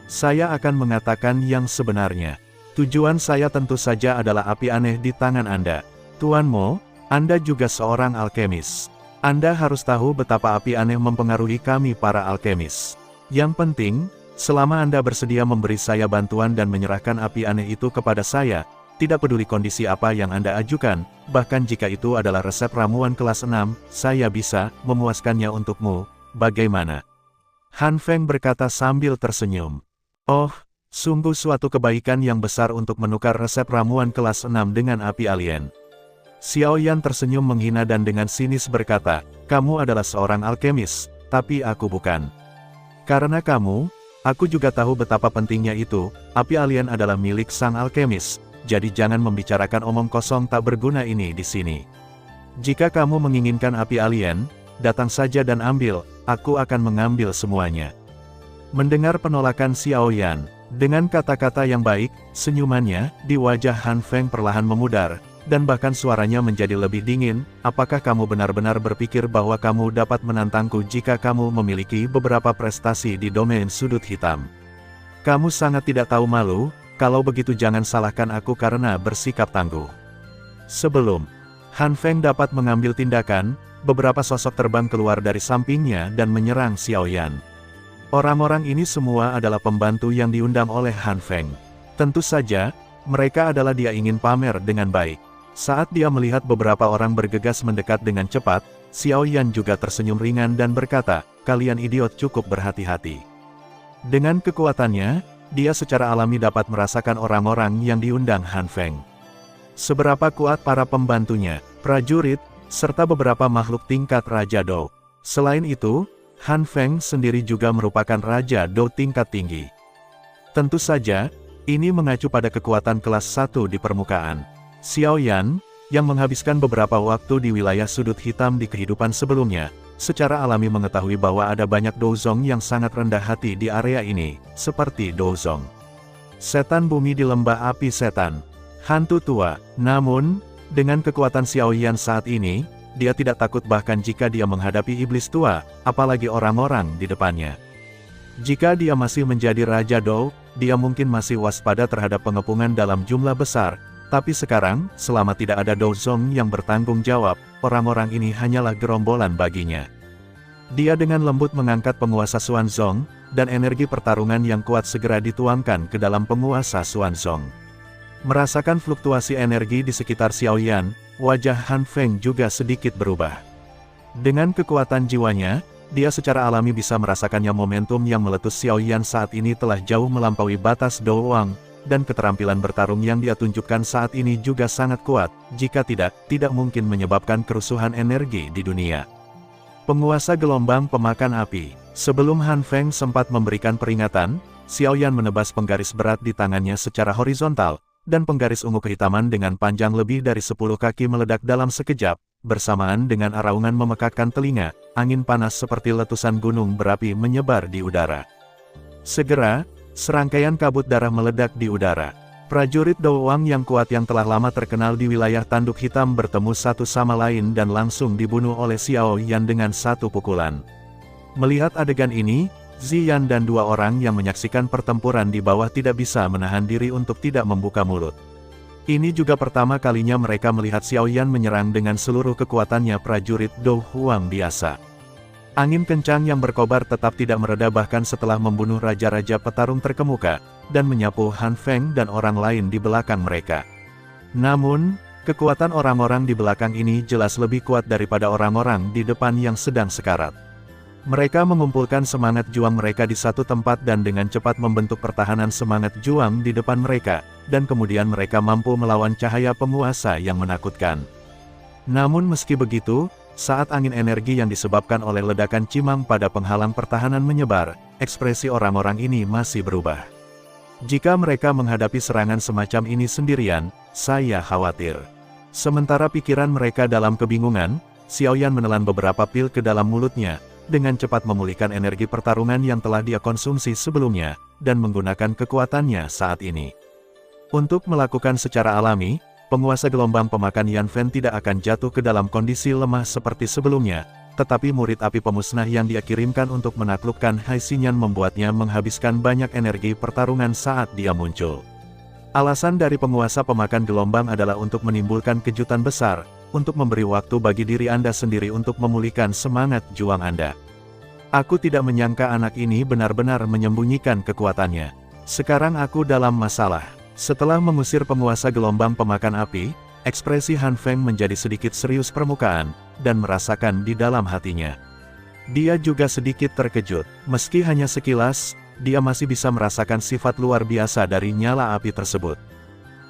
Speaker 1: Saya akan mengatakan yang sebenarnya. Tujuan saya tentu saja adalah api aneh di tangan Anda. Tuan Mo, Anda juga seorang alkemis. Anda harus tahu betapa api aneh mempengaruhi kami para alkemis. Yang penting, selama Anda bersedia memberi saya bantuan dan menyerahkan api aneh itu kepada saya, tidak peduli kondisi apa yang Anda ajukan, bahkan jika itu adalah resep ramuan kelas 6, saya bisa memuaskannya untukmu, bagaimana? Han Feng berkata sambil tersenyum. Oh, sungguh suatu kebaikan yang besar untuk menukar resep ramuan kelas 6 dengan api alien. Xiaoyan tersenyum menghina dan dengan sinis berkata, kamu adalah seorang alkemis, tapi aku bukan. Karena kamu, aku juga tahu betapa pentingnya itu, api alien adalah milik sang alkemis, jadi jangan membicarakan omong kosong tak berguna ini di sini. Jika kamu menginginkan api alien, datang saja dan ambil, aku akan mengambil semuanya. Mendengar penolakan Xiaoyan, dengan kata-kata yang baik, senyumannya di wajah Han Feng perlahan memudar, dan bahkan suaranya menjadi lebih dingin. Apakah kamu benar-benar berpikir bahwa kamu dapat menantangku jika kamu memiliki beberapa prestasi di domain sudut hitam? Kamu sangat tidak tahu malu, kalau begitu jangan salahkan aku karena bersikap tangguh. Sebelum Han Feng dapat mengambil tindakan, beberapa sosok terbang keluar dari sampingnya dan menyerang Xiaoyan. Orang-orang ini semua adalah pembantu yang diundang oleh Han Feng. Tentu saja, mereka adalah dia ingin pamer dengan baik. Saat dia melihat beberapa orang bergegas mendekat dengan cepat, Xiaoyan juga tersenyum ringan dan berkata, kalian idiot cukup berhati-hati. Dengan kekuatannya, dia secara alami dapat merasakan orang-orang yang diundang Han Feng. Seberapa kuat para pembantunya, prajurit, serta beberapa makhluk tingkat Raja Dou. Selain itu, Han Feng sendiri juga merupakan Raja Dou tingkat tinggi. Tentu saja, ini mengacu pada kekuatan kelas 1 di permukaan. Xiaoyan, yang menghabiskan beberapa waktu di wilayah sudut hitam di kehidupan sebelumnya, secara alami mengetahui bahwa ada banyak Douzong yang sangat rendah hati di area ini, seperti Douzong Setan Bumi di Lembah Api Setan, hantu tua. Namun, dengan kekuatan Xiaoyan saat ini, dia tidak takut bahkan jika dia menghadapi iblis tua, apalagi orang-orang di depannya. Jika dia masih menjadi Raja Dou, dia mungkin masih waspada terhadap pengepungan dalam jumlah besar, tapi sekarang, selama tidak ada Douzong yang bertanggung jawab, orang-orang ini hanyalah gerombolan baginya. Dia dengan lembut mengangkat penguasa Xuanzong, dan energi pertarungan yang kuat segera dituangkan ke dalam penguasa Xuanzong. Merasakan fluktuasi energi di sekitar Xiaoyan, wajah Han Feng juga sedikit berubah. Dengan kekuatan jiwanya, dia secara alami bisa merasakannya momentum yang meletus Xiaoyan saat ini telah jauh melampaui batas Douwang, dan keterampilan bertarung yang dia tunjukkan saat ini juga sangat kuat, jika tidak mungkin menyebabkan kerusuhan energi di dunia. Penguasa gelombang pemakan api. Sebelum Han Feng sempat memberikan peringatan, Xiaoyan menebas penggaris berat di tangannya secara horizontal, dan penggaris ungu kehitaman dengan panjang lebih dari 10 kaki meledak dalam sekejap, bersamaan dengan araungan memekakkan telinga, angin panas seperti letusan gunung berapi menyebar di udara. Segera, serangkaian kabut darah meledak di udara. Prajurit Douwang yang kuat yang telah lama terkenal di wilayah tanduk hitam bertemu satu sama lain dan langsung dibunuh oleh Xiaoyan dengan satu pukulan. Melihat adegan ini, Ziyan dan dua orang yang menyaksikan pertempuran di bawah tidak bisa menahan diri untuk tidak membuka mulut. Ini juga pertama kalinya mereka melihat Xiaoyan menyerang dengan seluruh kekuatannya prajurit Dou Huang biasa. Angin kencang yang berkobar tetap tidak mereda bahkan setelah membunuh raja-raja petarung terkemuka, dan menyapu Han Feng dan orang lain di belakang mereka. Namun, kekuatan orang-orang di belakang ini jelas lebih kuat daripada orang-orang di depan yang sedang sekarat. Mereka mengumpulkan semangat juang mereka di satu tempat dan dengan cepat membentuk pertahanan semangat juang di depan mereka, dan kemudian mereka mampu melawan cahaya penguasa yang menakutkan. Namun meski begitu, saat angin energi yang disebabkan oleh ledakan cimang pada penghalang pertahanan menyebar, ekspresi orang-orang ini masih berubah. Jika mereka menghadapi serangan semacam ini sendirian, saya khawatir. Sementara pikiran mereka dalam kebingungan, Xiaoyan menelan beberapa pil ke dalam mulutnya, dengan cepat memulihkan energi pertarungan yang telah dia konsumsi sebelumnya, dan menggunakan kekuatannya saat ini. Untuk melakukan secara alami, penguasa gelombang pemakan Yan Fan tidak akan jatuh ke dalam kondisi lemah seperti sebelumnya, tetapi murid api pemusnah yang dia kirimkan untuk menaklukkan Hai Xinyan membuatnya menghabiskan banyak energi pertarungan saat dia muncul. Alasan dari penguasa pemakan gelombang adalah untuk menimbulkan kejutan besar, untuk memberi waktu bagi diri Anda sendiri untuk memulihkan semangat juang Anda. Aku tidak menyangka anak ini benar-benar menyembunyikan kekuatannya. Sekarang aku dalam masalah. Setelah mengusir penguasa gelombang pemakan api, ekspresi Han Feng menjadi sedikit serius permukaan, dan merasakan di dalam hatinya. Dia juga sedikit terkejut, meski hanya sekilas, dia masih bisa merasakan sifat luar biasa dari nyala api tersebut.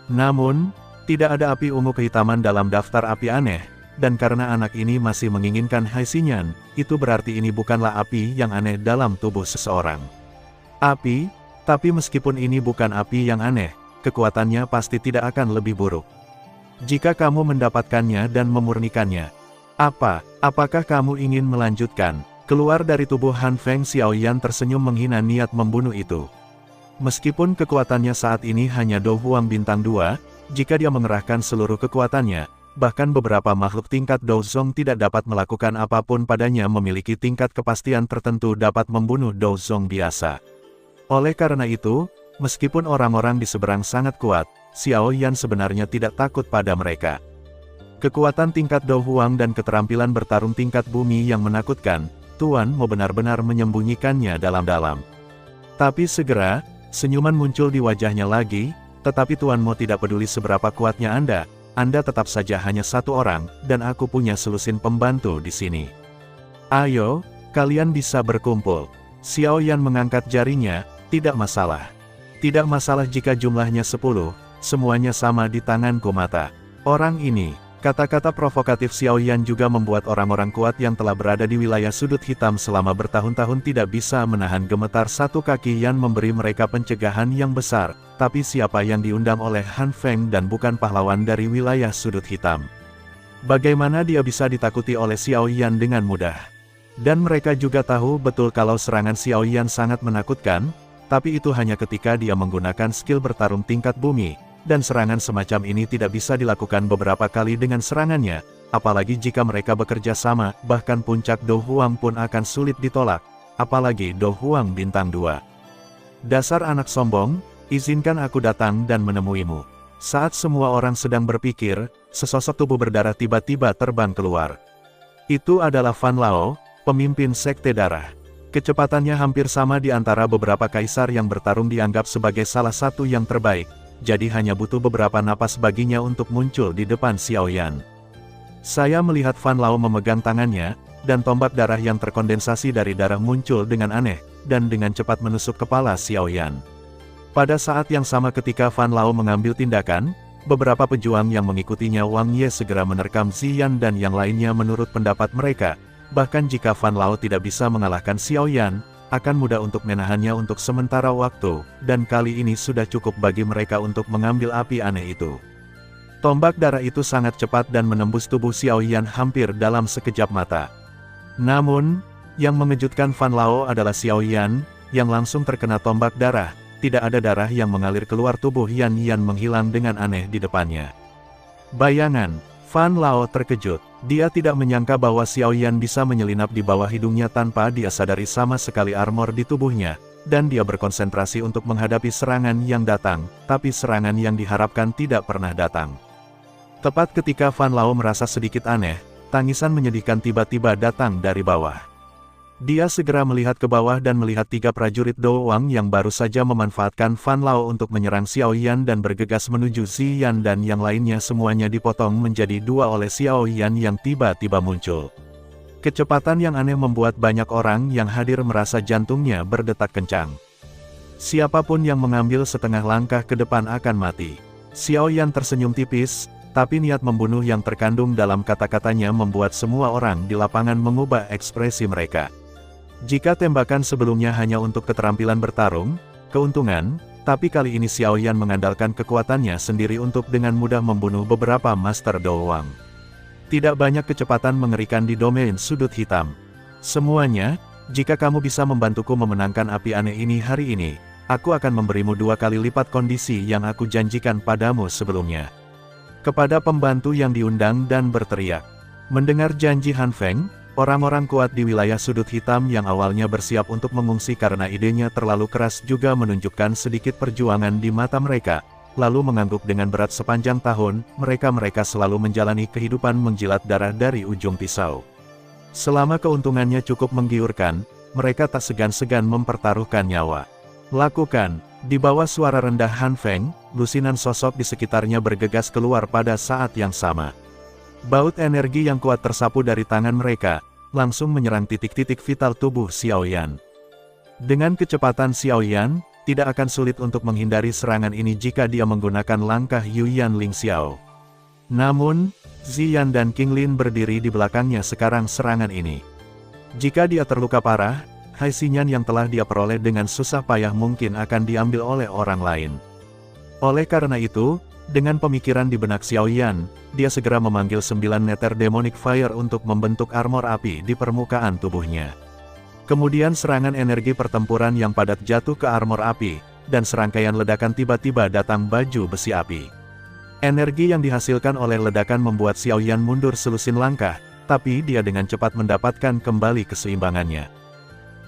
Speaker 1: Namun, tidak ada api ungu kehitaman dalam daftar api aneh, dan karena anak ini masih menginginkan Hai Xinyan, itu berarti ini bukanlah api yang aneh dalam tubuh seseorang. Api, tapi meskipun ini bukan api yang aneh, kekuatannya pasti tidak akan lebih buruk. Jika kamu mendapatkannya dan memurnikannya, apakah kamu ingin melanjutkan? Keluar dari tubuh Han Feng, Xiaoyan tersenyum menghina niat membunuh itu. Meskipun kekuatannya saat ini hanya Do Huang bintang 2, jika dia mengerahkan seluruh kekuatannya, bahkan beberapa makhluk tingkat Do Zong tidak dapat melakukan apapun padanya memiliki tingkat kepastian tertentu dapat membunuh Do Zong biasa. Oleh karena itu, meskipun orang-orang di seberang sangat kuat, Xiaoyan sebenarnya tidak takut pada mereka. Kekuatan tingkat Do Huang dan keterampilan bertarung tingkat bumi yang menakutkan, Tuan Mo benar-benar menyembunyikannya dalam-dalam. Tapi segera, senyuman muncul di wajahnya lagi, tetapi Tuan Mo tidak peduli seberapa kuatnya Anda tetap saja hanya satu orang, dan aku punya selusin pembantu di sini. Ayo, kalian bisa berkumpul. Xiaoyan mengangkat jarinya, tidak masalah. Tidak masalah jika jumlahnya 10, semuanya sama di tanganku mata. Orang ini, kata-kata provokatif Xiaoyan juga membuat orang-orang kuat yang telah berada di wilayah sudut hitam selama bertahun-tahun tidak bisa menahan gemetar. Satu kaki Yan memberi mereka pencegahan yang besar, tapi siapa yang diundang oleh Han Feng dan bukan pahlawan dari wilayah sudut hitam? Bagaimana dia bisa ditakuti oleh Xiaoyan dengan mudah? Dan mereka juga tahu betul kalau serangan Xiaoyan sangat menakutkan, tapi itu hanya ketika dia menggunakan skill bertarung tingkat bumi. Dan serangan semacam ini tidak bisa dilakukan beberapa kali dengan serangannya, apalagi jika mereka bekerja sama, bahkan puncak Do Huang pun akan sulit ditolak, apalagi Do Huang bintang 2. Dasar anak sombong, izinkan aku datang dan menemuimu. Saat semua orang sedang berpikir, sesosok tubuh berdarah tiba-tiba terbang keluar. Itu adalah Fan Lao, pemimpin Sekte Darah. Kecepatannya hampir sama di antara beberapa kaisar yang bertarung dianggap sebagai salah satu yang terbaik. Jadi hanya butuh beberapa napas baginya untuk muncul di depan Xiaoyan. Saya melihat Fan Lao memegang tangannya, dan tombak darah yang terkondensasi dari darah muncul dengan aneh, dan dengan cepat menusuk kepala Xiaoyan. Pada saat yang sama ketika Fan Lao mengambil tindakan, beberapa pejuang yang mengikutinya Wang Ye segera menerkam Ziyan dan yang lainnya menurut pendapat mereka. Bahkan jika Fan Lao tidak bisa mengalahkan Xiaoyan, akan mudah untuk menahannya untuk sementara waktu, dan kali ini sudah cukup bagi mereka untuk mengambil api aneh itu. Tombak darah itu sangat cepat dan menembus tubuh Xiaoyan hampir dalam sekejap mata. Namun, yang mengejutkan Fan Lao adalah Xiaoyan, yang langsung terkena tombak darah, tidak ada darah yang mengalir keluar tubuh Yan menghilang dengan aneh di depannya. Bayangan, Fan Lao terkejut. Dia tidak menyangka bahwa Xiaoyan bisa menyelinap di bawah hidungnya tanpa dia sadari sama sekali armor di tubuhnya, dan dia berkonsentrasi untuk menghadapi serangan yang datang, tapi serangan yang diharapkan tidak pernah datang. Tepat ketika Fan Lao merasa sedikit aneh, tangisan menyedihkan tiba-tiba datang dari bawah. Dia segera melihat ke bawah dan melihat 3 prajurit Do Wang yang baru saja memanfaatkan Fan Lao untuk menyerang Xiaoyan dan bergegas menuju Ziyan dan yang lainnya semuanya dipotong menjadi 2 oleh Xiaoyan yang tiba-tiba muncul. Kecepatan yang aneh membuat banyak orang yang hadir merasa jantungnya berdetak kencang. Siapapun yang mengambil setengah langkah ke depan akan mati. Xiao Yan tersenyum tipis, tapi niat membunuh yang terkandung dalam kata-katanya membuat semua orang di lapangan mengubah ekspresi mereka. Jika tembakan sebelumnya hanya untuk keterampilan bertarung, keuntungan, tapi kali ini Xiao Yan mengandalkan kekuatannya sendiri untuk dengan mudah membunuh beberapa Master Doang. Tidak banyak kecepatan mengerikan di domain sudut hitam. Semuanya, jika kamu bisa membantuku memenangkan api aneh ini hari ini, aku akan memberimu 2 kali lipat kondisi yang aku janjikan padamu sebelumnya. Kepada pembantu yang diundang dan berteriak. Mendengar janji Han Feng, orang-orang kuat di wilayah sudut hitam yang awalnya bersiap untuk mengungsi karena idenya terlalu keras juga menunjukkan sedikit perjuangan di mata mereka. Lalu mengangguk dengan berat sepanjang tahun, mereka selalu menjalani kehidupan menjilat darah dari ujung pisau. Selama keuntungannya cukup menggiurkan, mereka tak segan-segan mempertaruhkan nyawa. Lakukan, di bawah suara rendah Han Feng, lusinan sosok di sekitarnya bergegas keluar pada saat yang sama. Baut energi yang kuat tersapu dari tangan mereka, langsung menyerang titik-titik vital tubuh Xiao Yan. Dengan kecepatan Xiao Yan, tidak akan sulit untuk menghindari serangan ini jika dia menggunakan langkah Yuyan Ling Xiao. Namun, Ziyan dan King Lin berdiri di belakangnya sekarang serangan ini. Jika dia terluka parah, Hai Xinyan yang telah dia peroleh dengan susah payah mungkin akan diambil oleh orang lain. Oleh karena itu, dengan pemikiran di benak Xiao Yan, dia segera memanggil 9 neter Demonic Fire untuk membentuk armor api di permukaan tubuhnya. Kemudian serangan energi pertempuran yang padat jatuh ke armor api, dan serangkaian ledakan tiba-tiba datang baju besi api. Energi yang dihasilkan oleh ledakan membuat Xiao Yan mundur selusin langkah, tapi dia dengan cepat mendapatkan kembali keseimbangannya.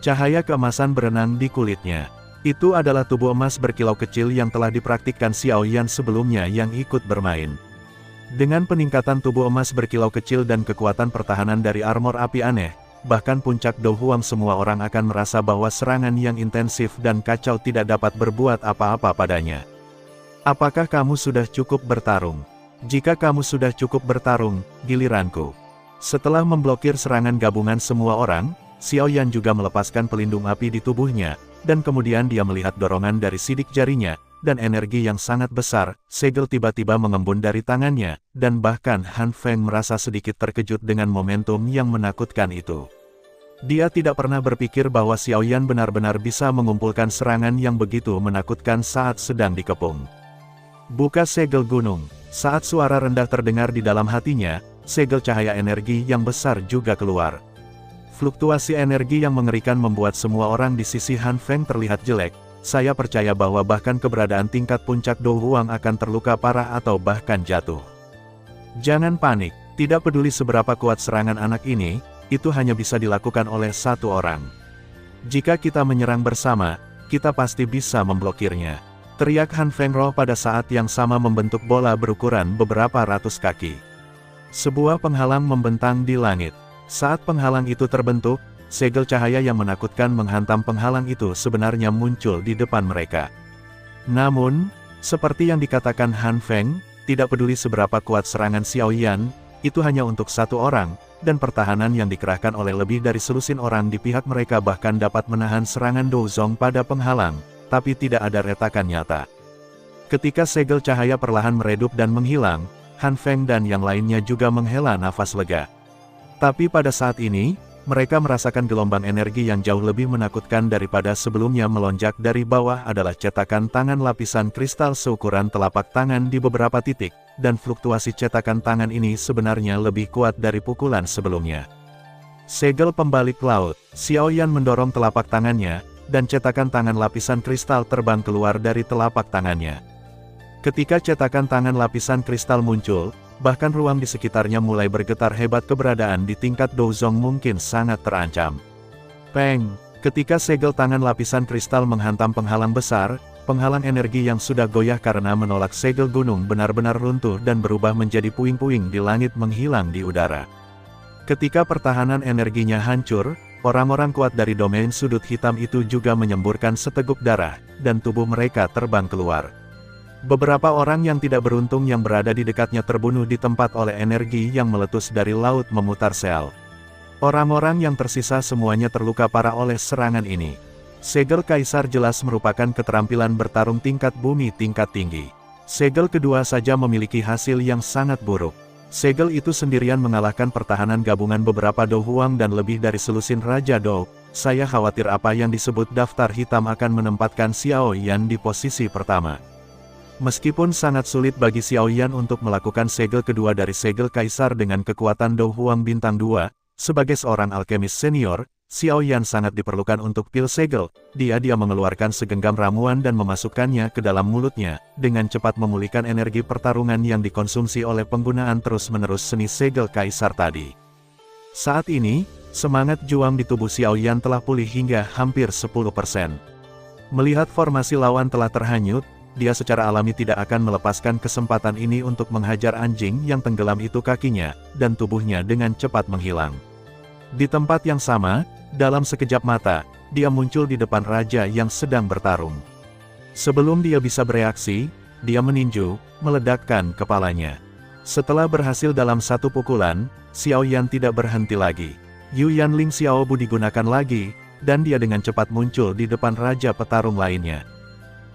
Speaker 1: Cahaya keemasan berenang di kulitnya. Itu adalah tubuh emas berkilau kecil yang telah dipraktikkan Xiao Yan sebelumnya yang ikut bermain. Dengan peningkatan tubuh emas berkilau kecil dan kekuatan pertahanan dari armor api aneh, bahkan puncak Do Huang semua orang akan merasa bahwa serangan yang intensif dan kacau tidak dapat berbuat apa-apa padanya. Apakah kamu sudah cukup bertarung? Jika kamu sudah cukup bertarung, giliranku. Setelah memblokir serangan gabungan semua orang, Xiao Yan juga melepaskan pelindung api di tubuhnya, dan kemudian dia melihat dorongan dari sidik jarinya, dan energi yang sangat besar, segel tiba-tiba mengembun dari tangannya, dan bahkan Han Feng merasa sedikit terkejut dengan momentum yang menakutkan itu. Dia tidak pernah berpikir bahwa Xiao Yan benar-benar bisa mengumpulkan serangan yang begitu menakutkan saat sedang dikepung. Buka segel gunung. Saat suara rendah terdengar di dalam hatinya, segel cahaya energi yang besar juga keluar. Fluktuasi energi yang mengerikan membuat semua orang di sisi Han Feng terlihat jelek. Saya percaya bahwa bahkan keberadaan tingkat puncak Do Huang akan terluka parah atau bahkan jatuh. Jangan panik, tidak peduli seberapa kuat serangan anak ini, itu hanya bisa dilakukan oleh satu orang. Jika kita menyerang bersama, kita pasti bisa memblokirnya. Teriak Han Feng Roh pada saat yang sama membentuk bola berukuran beberapa ratus kaki. Sebuah penghalang membentang di langit. Saat penghalang itu terbentuk, segel cahaya yang menakutkan menghantam penghalang itu sebenarnya muncul di depan mereka. Namun, seperti yang dikatakan Han Feng, tidak peduli seberapa kuat serangan Xiao Yan, itu hanya untuk satu orang, dan pertahanan yang dikerahkan oleh lebih dari selusin orang di pihak mereka bahkan dapat menahan serangan Do Zong pada penghalang, tapi tidak ada retakan nyata. Ketika segel cahaya perlahan meredup dan menghilang, Han Feng dan yang lainnya juga menghela nafas lega. Tapi pada saat ini, mereka merasakan gelombang energi yang jauh lebih menakutkan daripada sebelumnya. Melonjak dari bawah adalah cetakan tangan lapisan kristal seukuran telapak tangan di beberapa titik, dan fluktuasi cetakan tangan ini sebenarnya lebih kuat dari pukulan sebelumnya. Segel pembalik laut, Xiao Yan mendorong telapak tangannya, dan cetakan tangan lapisan kristal terbang keluar dari telapak tangannya. Ketika cetakan tangan lapisan kristal muncul, bahkan ruang di sekitarnya mulai bergetar hebat. Keberadaan di tingkat Do Zong mungkin sangat terancam. Peng! Ketika segel tangan lapisan kristal menghantam penghalang besar, penghalang energi yang sudah goyah karena menolak segel gunung benar-benar runtuh dan berubah menjadi puing-puing di langit menghilang di udara. Ketika pertahanan energinya hancur, orang-orang kuat dari domain sudut hitam itu juga menyemburkan seteguk darah, dan tubuh mereka terbang keluar. Beberapa orang yang tidak beruntung yang berada di dekatnya terbunuh di tempat oleh energi yang meletus dari laut memutar sel. Orang-orang yang tersisa semuanya terluka parah oleh serangan ini. Segel Kaisar jelas merupakan keterampilan bertarung tingkat bumi tingkat tinggi. Segel kedua saja memiliki hasil yang sangat buruk. Segel itu sendirian mengalahkan pertahanan gabungan beberapa Dou Huang dan lebih dari selusin Raja Dou. Saya khawatir apa yang disebut daftar hitam akan menempatkan Xiao Yan di posisi pertama. Meskipun sangat sulit bagi Xiao Yan untuk melakukan segel kedua dari segel Kaisar dengan kekuatan Dou Huang bintang 2, sebagai seorang alkemis senior, Xiao Yan sangat diperlukan untuk pil segel. Dia mengeluarkan segenggam ramuan dan memasukkannya ke dalam mulutnya, dengan cepat memulihkan energi pertarungan yang dikonsumsi oleh penggunaan terus-menerus seni segel Kaisar tadi. Saat ini, semangat juang di tubuh Xiao Yan telah pulih hingga hampir 10%. Melihat formasi lawan telah terhanyut, dia secara alami tidak akan melepaskan kesempatan ini untuk menghajar anjing yang tenggelam itu kakinya, dan tubuhnya dengan cepat menghilang. Di tempat yang sama, dalam sekejap mata, dia muncul di depan raja yang sedang bertarung. Sebelum dia bisa bereaksi, dia meninju, meledakkan kepalanya. Setelah berhasil dalam satu pukulan, Xiao Yan tidak berhenti lagi. Yu Yanling Xiao Bu digunakan lagi, dan dia dengan cepat muncul di depan raja petarung lainnya.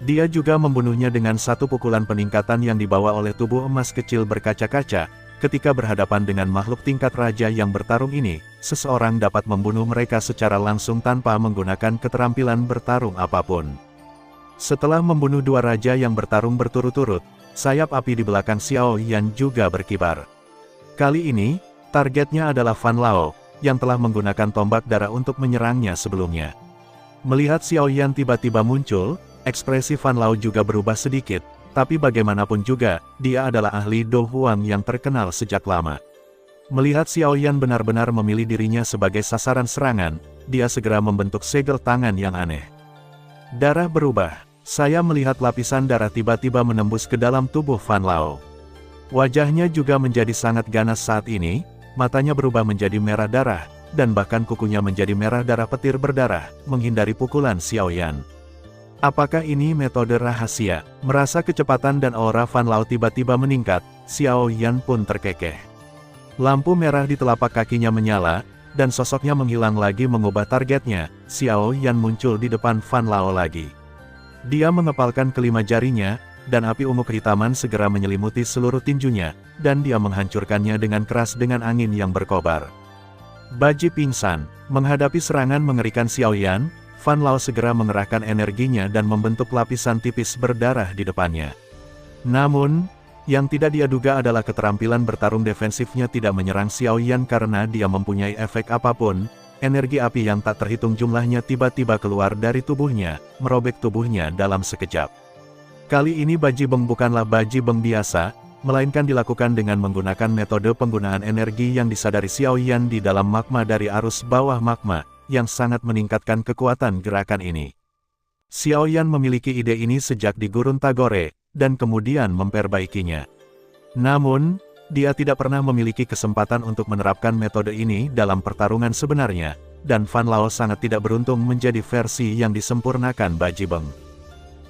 Speaker 1: Dia juga membunuhnya dengan satu pukulan peningkatan yang dibawa oleh tubuh emas kecil berkaca-kaca. Ketika berhadapan dengan makhluk tingkat raja yang bertarung ini, seseorang dapat membunuh mereka secara langsung tanpa menggunakan keterampilan bertarung apapun. Setelah membunuh dua raja yang bertarung berturut-turut, sayap api di belakang Xiao Yan juga berkibar. Kali ini, targetnya adalah Fan Lao, yang telah menggunakan tombak darah untuk menyerangnya sebelumnya. Melihat Xiao Yan tiba-tiba muncul, ekspresi Fan Lao juga berubah sedikit, tapi bagaimanapun juga, dia adalah ahli Dou Huang yang terkenal sejak lama. Melihat Xiao Yan benar-benar memilih dirinya sebagai sasaran serangan, dia segera membentuk segel tangan yang aneh. Darah berubah. Saya melihat lapisan darah tiba-tiba menembus ke dalam tubuh Fan Lao. Wajahnya juga menjadi sangat ganas saat ini, matanya berubah menjadi merah darah, dan bahkan kukunya menjadi merah darah petir berdarah, menghindari pukulan Xiao Yan. Apakah ini metode rahasia? Merasa kecepatan dan aura Fan Lao tiba-tiba meningkat, Xiao Yan pun terkekeh. Lampu merah di telapak kakinya menyala, dan sosoknya menghilang lagi mengubah targetnya. Xiao Yan muncul di depan Fan Lao lagi. Dia mengepalkan kelima jarinya, dan api ungu kehitaman segera menyelimuti seluruh tinjunya, dan dia menghancurkannya dengan keras dengan angin yang berkobar. Baji pingsan. Menghadapi serangan mengerikan Xiao Yan, Fan Lao segera mengerahkan energinya dan membentuk lapisan tipis berdarah di depannya. Namun, yang tidak dia duga adalah keterampilan bertarung defensifnya tidak menyerang Xiao Yan karena dia mempunyai efek apapun. Energi api yang tak terhitung jumlahnya tiba-tiba keluar dari tubuhnya, merobek tubuhnya dalam sekejap. Kali ini Baji Beng bukanlah Baji Beng biasa, melainkan dilakukan dengan menggunakan metode penggunaan energi yang disadari Xiao Yan di dalam magma dari arus bawah magma, yang sangat meningkatkan kekuatan gerakan ini. Xiao Yan memiliki ide ini sejak di Gurun Tagore, dan kemudian memperbaikinya. Namun, dia tidak pernah memiliki kesempatan untuk menerapkan metode ini dalam pertarungan sebenarnya, dan Fan Lao sangat tidak beruntung menjadi versi yang disempurnakan Baji Beng.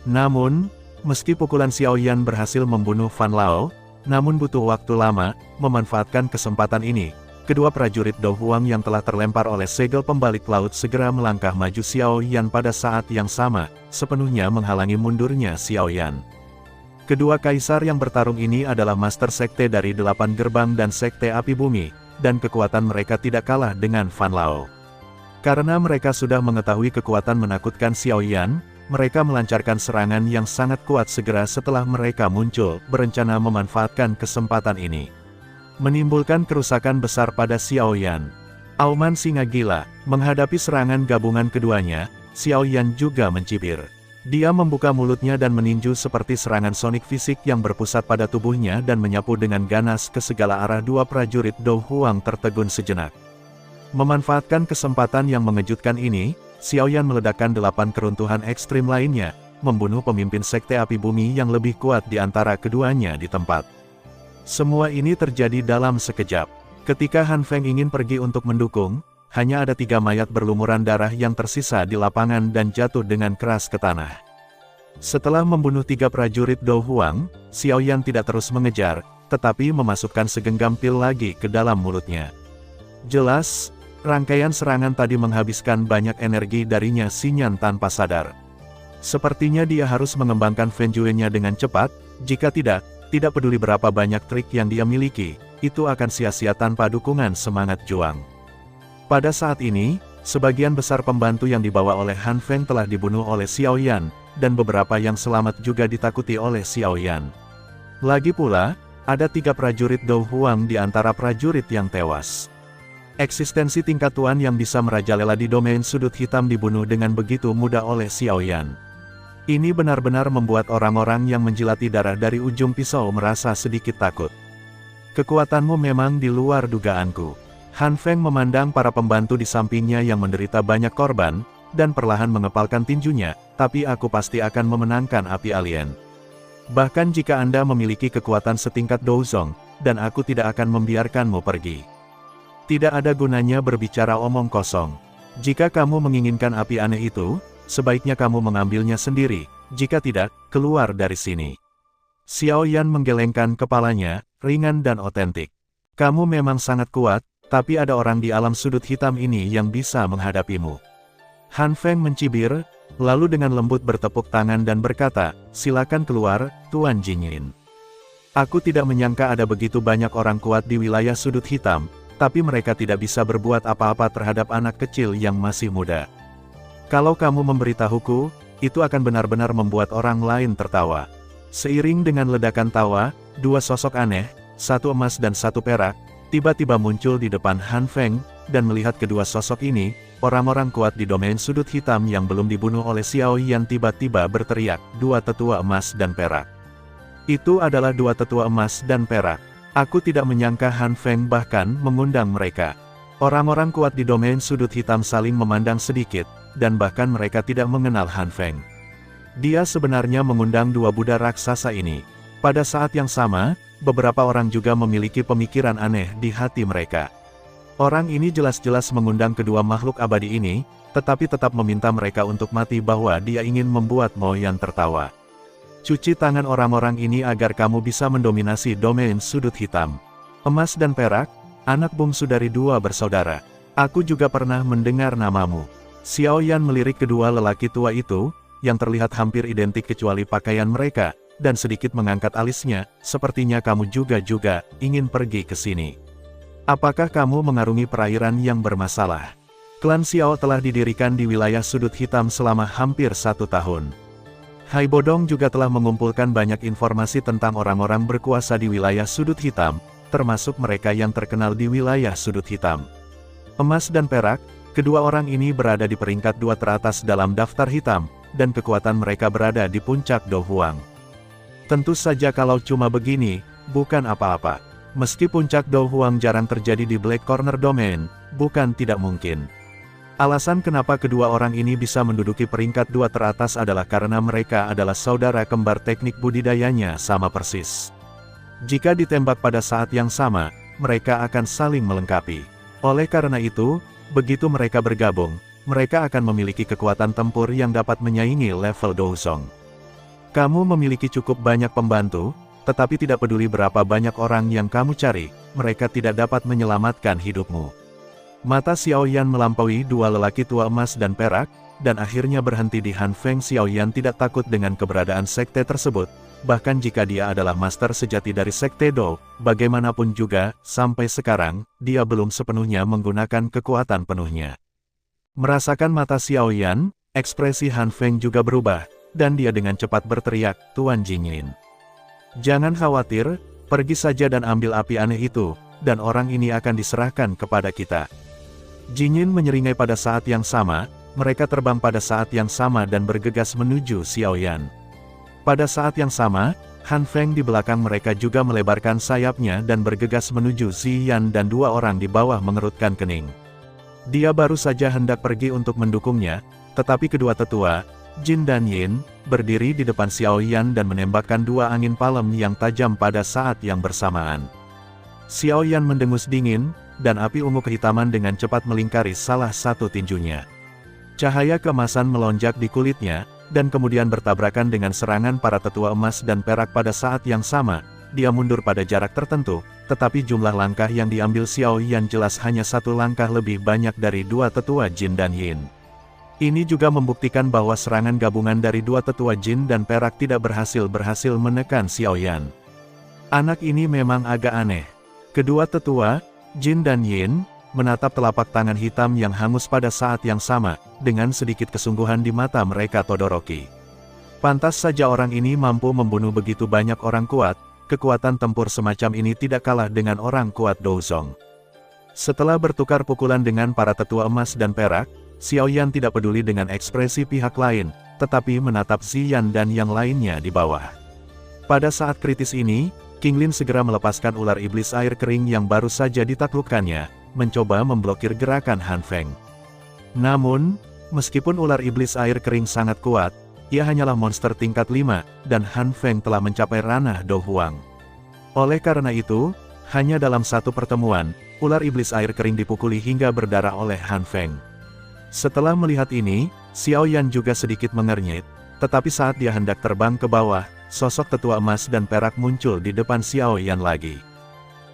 Speaker 1: Namun, meski pukulan Xiao Yan berhasil membunuh Fan Lao, namun butuh waktu lama. Memanfaatkan kesempatan ini, kedua prajurit Dou Huang yang telah terlempar oleh segel pembalik laut segera melangkah maju Xiao Yan pada saat yang sama, sepenuhnya menghalangi mundurnya Xiao Yan. Kedua kaisar yang bertarung ini adalah master sekte dari 8 gerbang dan sekte api bumi, dan kekuatan mereka tidak kalah dengan Fan Lao. Karena mereka sudah mengetahui kekuatan menakutkan Xiao Yan, mereka melancarkan serangan yang sangat kuat segera setelah mereka muncul, berencana memanfaatkan kesempatan ini. Menimbulkan kerusakan besar pada Xiao Yan. Auman singa gila. Menghadapi serangan gabungan keduanya, Xiao Yan juga mencibir. Dia membuka mulutnya dan meninju seperti serangan sonik fisik yang berpusat pada tubuhnya dan menyapu dengan ganas ke segala arah. Dua prajurit Dou Huang tertegun sejenak. Memanfaatkan kesempatan yang mengejutkan ini, Xiao Yan meledakkan 8 keruntuhan ekstrim lainnya, membunuh pemimpin sekte api bumi yang lebih kuat di antara keduanya di tempat. Semua ini terjadi dalam sekejap. Ketika Han Feng ingin pergi untuk mendukung, hanya ada 3 mayat berlumuran darah yang tersisa di lapangan dan jatuh dengan keras ke tanah. Setelah membunuh 3 prajurit Dou Huang, Xiao Yan tidak terus mengejar, tetapi memasukkan segenggam pil lagi ke dalam mulutnya. Jelas, Rangkaian serangan tadi menghabiskan banyak energi darinya Xinyan tanpa sadar. Sepertinya dia harus mengembangkan Fenjuenya dengan cepat, jika tidak peduli berapa banyak trik yang dia miliki, itu akan sia-sia tanpa dukungan semangat juang. Pada saat ini, sebagian besar pembantu yang dibawa oleh Han Feng telah dibunuh oleh Xiao Yan, dan beberapa yang selamat juga ditakuti oleh Xiao Yan. Lagi pula, ada 3 prajurit Dou Huang di antara prajurit yang tewas. Eksistensi tingkat tuan yang bisa merajalela di domain sudut hitam dibunuh dengan begitu mudah oleh Xiao Yan. Ini benar-benar membuat orang-orang yang menjilati darah dari ujung pisau merasa sedikit takut. Kekuatanmu memang di luar dugaanku. Han Feng memandang para pembantu di sampingnya yang menderita banyak korban, dan perlahan mengepalkan tinjunya, tapi aku pasti akan memenangkan api alien. Bahkan jika Anda memiliki kekuatan setingkat Douzong, dan aku tidak akan membiarkanmu pergi. Tidak ada gunanya berbicara omong kosong. Jika kamu menginginkan api aneh itu, sebaiknya kamu mengambilnya sendiri, jika tidak, keluar dari sini. Xiao Yan menggelengkan kepalanya, ringan dan otentik. Kamu memang sangat kuat, tapi ada orang di alam sudut hitam ini yang bisa menghadapimu. Han Feng mencibir, lalu dengan lembut bertepuk tangan dan berkata, silakan keluar, Tuan Jinyin. Aku tidak menyangka ada begitu banyak orang kuat di wilayah sudut hitam, tapi mereka tidak bisa berbuat apa-apa terhadap anak kecil yang masih muda. Kalau kamu memberitahuku, itu akan benar-benar membuat orang lain tertawa. Seiring dengan ledakan tawa, 2 sosok aneh, 1 emas dan 1 perak, tiba-tiba muncul di depan Han Feng, dan melihat kedua sosok ini, orang-orang kuat di domain sudut hitam yang belum dibunuh oleh Xiao Yan tiba-tiba berteriak, 2 tetua emas dan perak. Itu adalah 2 tetua emas dan perak. Aku tidak menyangka Han Feng bahkan mengundang mereka. Orang-orang kuat di domain sudut hitam saling memandang sedikit, dan bahkan mereka tidak mengenal Han Feng. Dia sebenarnya mengundang 2 Buddha raksasa ini. Pada saat yang sama, beberapa orang juga memiliki pemikiran aneh di hati mereka. Orang ini jelas-jelas mengundang kedua makhluk abadi ini, tetapi tetap meminta mereka untuk mati bahwa dia ingin membuat Mo Yan tertawa. Cuci tangan orang-orang ini agar kamu bisa mendominasi domain sudut hitam. Emas dan perak, anak bungsu dari 2 bersaudara. Aku juga pernah mendengar namamu. Xiao Yan melirik kedua lelaki tua itu, yang terlihat hampir identik kecuali pakaian mereka, dan sedikit mengangkat alisnya, sepertinya kamu juga ingin pergi ke sini. Apakah kamu mengarungi perairan yang bermasalah? Klan Xiao telah didirikan di wilayah sudut hitam selama hampir 1 tahun. Hai Bodong juga telah mengumpulkan banyak informasi tentang orang-orang berkuasa di wilayah sudut hitam, termasuk mereka yang terkenal di wilayah sudut hitam. Emas dan perak, kedua orang ini berada di peringkat 2 teratas dalam daftar hitam, dan kekuatan mereka berada di puncak Dou Huang. Tentu saja kalau cuma begini, bukan apa-apa. Meski puncak Dou Huang jarang terjadi di Black Corner Domain, bukan tidak mungkin. Alasan kenapa kedua orang ini bisa menduduki peringkat 2 teratas adalah karena mereka adalah saudara kembar, teknik budidayanya sama persis. Jika ditembak pada saat yang sama, mereka akan saling melengkapi. Oleh karena itu, begitu mereka bergabung, mereka akan memiliki kekuatan tempur yang dapat menyaingi level Douzong. Kamu memiliki cukup banyak pembantu, tetapi tidak peduli berapa banyak orang yang kamu cari, mereka tidak dapat menyelamatkan hidupmu. Mata Xiao Yan melampaui 2 lelaki tua emas dan perak, dan akhirnya berhenti di Han Feng. Xiao Yan tidak takut dengan keberadaan sekte tersebut, bahkan jika dia adalah master sejati dari sekte Dou, bagaimanapun juga, sampai sekarang, dia belum sepenuhnya menggunakan kekuatan penuhnya. Merasakan mata Xiao Yan, ekspresi Han Feng juga berubah, dan dia dengan cepat berteriak, Tuan Jinyin. Jangan khawatir, pergi saja dan ambil api aneh itu, dan orang ini akan diserahkan kepada kita. Jinyin menyeringai pada saat yang sama, mereka terbang pada saat yang sama dan bergegas menuju Xiao Yan. Pada saat yang sama, Han Feng di belakang mereka juga melebarkan sayapnya dan bergegas menuju Ziyan, dan 2 orang di bawah mengerutkan kening. Dia baru saja hendak pergi untuk mendukungnya, tetapi kedua tetua, Jin dan Yin, berdiri di depan Xiao Yan dan menembakkan 2 angin palem yang tajam pada saat yang bersamaan. Xiao Yan mendengus dingin, dan api ungu kehitaman dengan cepat melingkari salah satu tinjunya. Cahaya keemasan melonjak di kulitnya, dan kemudian bertabrakan dengan serangan para tetua emas dan perak pada saat yang sama, dia mundur pada jarak tertentu, tetapi jumlah langkah yang diambil Xiao Yan jelas hanya satu langkah lebih banyak dari dua tetua Jin dan Yin. Ini juga membuktikan bahwa serangan gabungan dari dua tetua Jin dan perak tidak berhasil menekan Xiao Yan. Anak ini memang agak aneh. Kedua tetua, Jin dan Yin, menatap telapak tangan hitam yang hangus pada saat yang sama, dengan sedikit kesungguhan di mata mereka Todoroki. Pantas saja orang ini mampu membunuh begitu banyak orang kuat, kekuatan tempur semacam ini tidak kalah dengan orang kuat Douzong. Setelah bertukar pukulan dengan para tetua emas dan perak, Xiao Yan tidak peduli dengan ekspresi pihak lain, tetapi menatap Ziyan dan yang lainnya di bawah. Pada saat kritis ini, King Lin segera melepaskan ular iblis air kering yang baru saja ditaklukkannya, mencoba memblokir gerakan Han Feng. Namun, meskipun ular iblis air kering sangat kuat, ia hanyalah monster tingkat 5, dan Han Feng telah mencapai ranah Do Huang. Oleh karena itu, hanya dalam satu pertemuan, ular iblis air kering dipukuli hingga berdarah oleh Han Feng. Setelah melihat ini, Xiao Yan juga sedikit mengernyit, tetapi saat dia hendak terbang ke bawah, sosok tetua emas dan perak muncul di depan Xiao Yan lagi.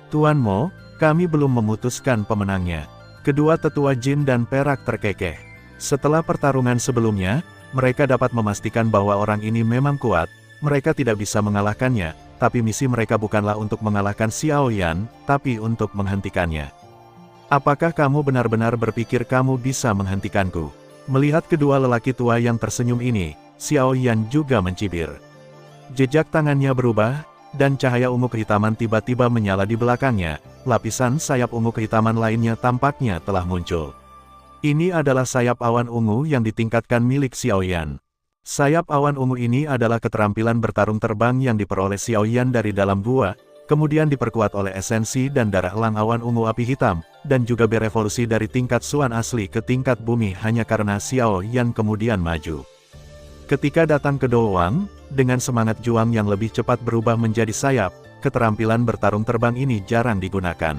Speaker 1: "Tuan Mo, kami belum memutuskan pemenangnya." Kedua tetua Jin dan perak terkekeh. Setelah pertarungan sebelumnya, mereka dapat memastikan bahwa orang ini memang kuat, mereka tidak bisa mengalahkannya, tapi misi mereka bukanlah untuk mengalahkan Xiao Yan, tapi untuk menghentikannya. "Apakah kamu benar-benar berpikir kamu bisa menghentikanku?" Melihat kedua lelaki tua yang tersenyum ini, Xiao Yan juga mencibir. Jejak tangannya berubah, dan cahaya ungu kehitaman tiba-tiba menyala di belakangnya, lapisan sayap ungu kehitaman lainnya tampaknya telah muncul. Ini adalah sayap awan ungu yang ditingkatkan milik Xiao Yan. Sayap awan ungu ini adalah keterampilan bertarung terbang yang diperoleh Xiao Yan dari dalam gua, kemudian diperkuat oleh esensi dan darah elang awan ungu api hitam, dan juga berevolusi dari tingkat Suan asli ke tingkat bumi hanya karena Xiao Yan kemudian maju. Ketika datang ke Do Huang, dengan semangat juang yang lebih cepat berubah menjadi sayap, keterampilan bertarung terbang ini jarang digunakan.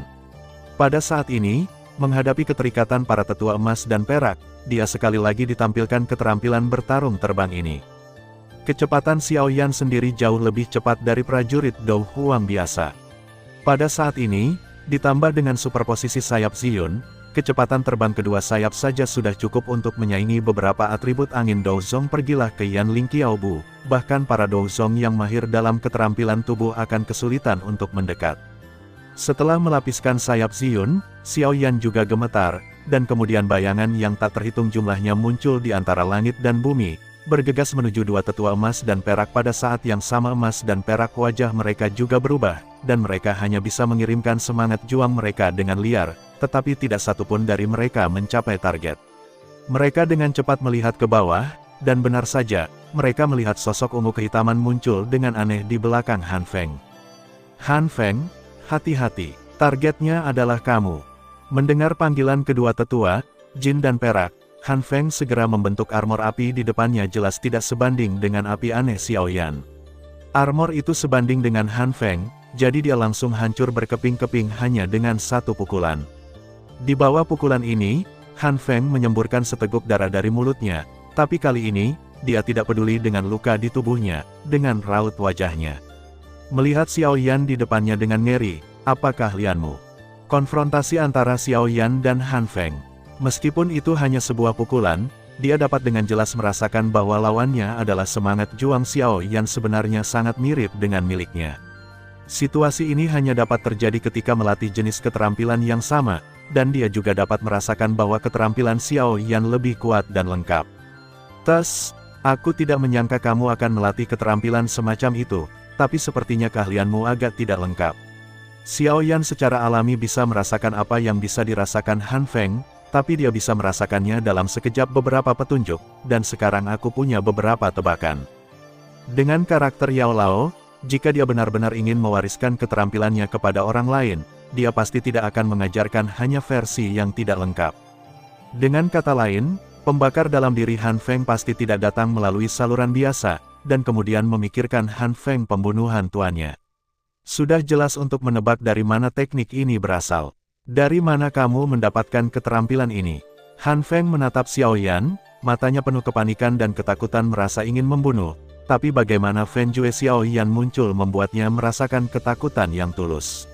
Speaker 1: Pada saat ini, menghadapi keterikatan para tetua emas dan perak, dia sekali lagi ditampilkan keterampilan bertarung terbang ini. Kecepatan Xiao Yan sendiri jauh lebih cepat dari prajurit Do Huang biasa. Pada saat ini, ditambah dengan superposisi sayap Ziyun, kecepatan terbang kedua sayap saja sudah cukup untuk menyaingi beberapa atribut angin Douzong. Pergilah ke Yanling Qiaobu, bahkan para Douzong yang mahir dalam keterampilan tubuh akan kesulitan untuk mendekat. Setelah melapiskan sayap Ziyun, Xiao Yan juga gemetar, dan kemudian bayangan yang tak terhitung jumlahnya muncul di antara langit dan bumi, bergegas menuju dua tetua emas dan perak. Pada saat yang sama emas dan perak wajah mereka juga berubah, dan mereka hanya bisa mengirimkan semangat juang mereka dengan liar, tetapi tidak satupun dari mereka mencapai target. Mereka dengan cepat melihat ke bawah, dan benar saja, mereka melihat sosok ungu kehitaman muncul dengan aneh di belakang Han Feng. "Han Feng, hati-hati, targetnya adalah kamu." Mendengar panggilan kedua tetua, Jin dan perak, Han Feng segera membentuk armor api di depannya jelas tidak sebanding dengan api aneh Xiao Yan. Armor itu sebanding dengan Han Feng, jadi dia langsung hancur berkeping-keping hanya dengan satu pukulan. Di bawah pukulan ini, Han Feng menyemburkan seteguk darah dari mulutnya, tapi kali ini, dia tidak peduli dengan luka di tubuhnya, dengan raut wajahnya. Melihat Xiao Yan di depannya dengan ngeri, "Apa keahlianmu?" Konfrontasi antara Xiao Yan dan Han Feng. Meskipun itu hanya sebuah pukulan, dia dapat dengan jelas merasakan bahwa lawannya adalah semangat juang Xiao Yan sebenarnya sangat mirip dengan miliknya. Situasi ini hanya dapat terjadi ketika melatih jenis keterampilan yang sama, dan dia juga dapat merasakan bahwa keterampilan Xiao Yan lebih kuat dan lengkap. "Tes, aku tidak menyangka kamu akan melatih keterampilan semacam itu, tapi sepertinya keahlianmu agak tidak lengkap." Xiao Yan secara alami bisa merasakan apa yang bisa dirasakan Han Feng, tapi dia bisa merasakannya dalam sekejap beberapa petunjuk, dan sekarang aku punya beberapa tebakan. Dengan karakter Yao Lao, jika dia benar-benar ingin mewariskan keterampilannya kepada orang lain, dia pasti tidak akan mengajarkan hanya versi yang tidak lengkap. Dengan kata lain, pembakar dalam diri Han Feng pasti tidak datang melalui saluran biasa, dan kemudian memikirkan Han Feng pembunuhan tuannya. Sudah jelas untuk menebak dari mana teknik ini berasal. "Dari mana kamu mendapatkan keterampilan ini?" Han Feng menatap Xiao Yan, matanya penuh kepanikan dan ketakutan merasa ingin membunuh, tapi bagaimana Feng Jue Xiao Yan muncul membuatnya merasakan ketakutan yang tulus.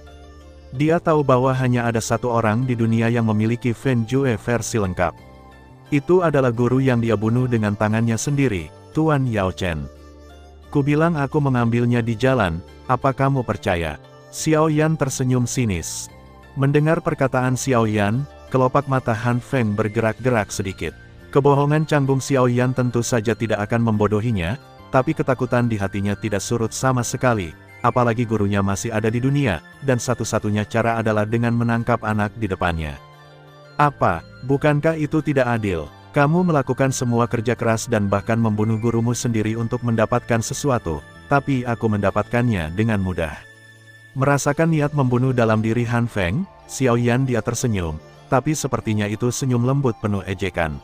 Speaker 1: Dia tahu bahwa hanya ada satu orang di dunia yang memiliki Feng Jue versi lengkap. Itu adalah guru yang dia bunuh dengan tangannya sendiri, Tuan Yao Chen. Kubilang aku mengambilnya di jalan, apa kamu percaya? Xiao Yan tersenyum sinis. Mendengar perkataan Xiao Yan, kelopak mata Han Feng bergerak-gerak sedikit. Kebohongan canggung Xiao Yan tentu saja tidak akan membodohinya, tapi ketakutan di hatinya tidak surut sama sekali, apalagi gurunya masih ada di dunia, dan satu-satunya cara adalah dengan menangkap anak di depannya. Apa, bukankah itu tidak adil? Kamu melakukan semua kerja keras dan bahkan membunuh gurumu sendiri untuk mendapatkan sesuatu, tapi aku mendapatkannya dengan mudah. Merasakan niat membunuh dalam diri Han Feng, Xiao Yan dia tersenyum, tapi sepertinya itu senyum lembut penuh ejekan.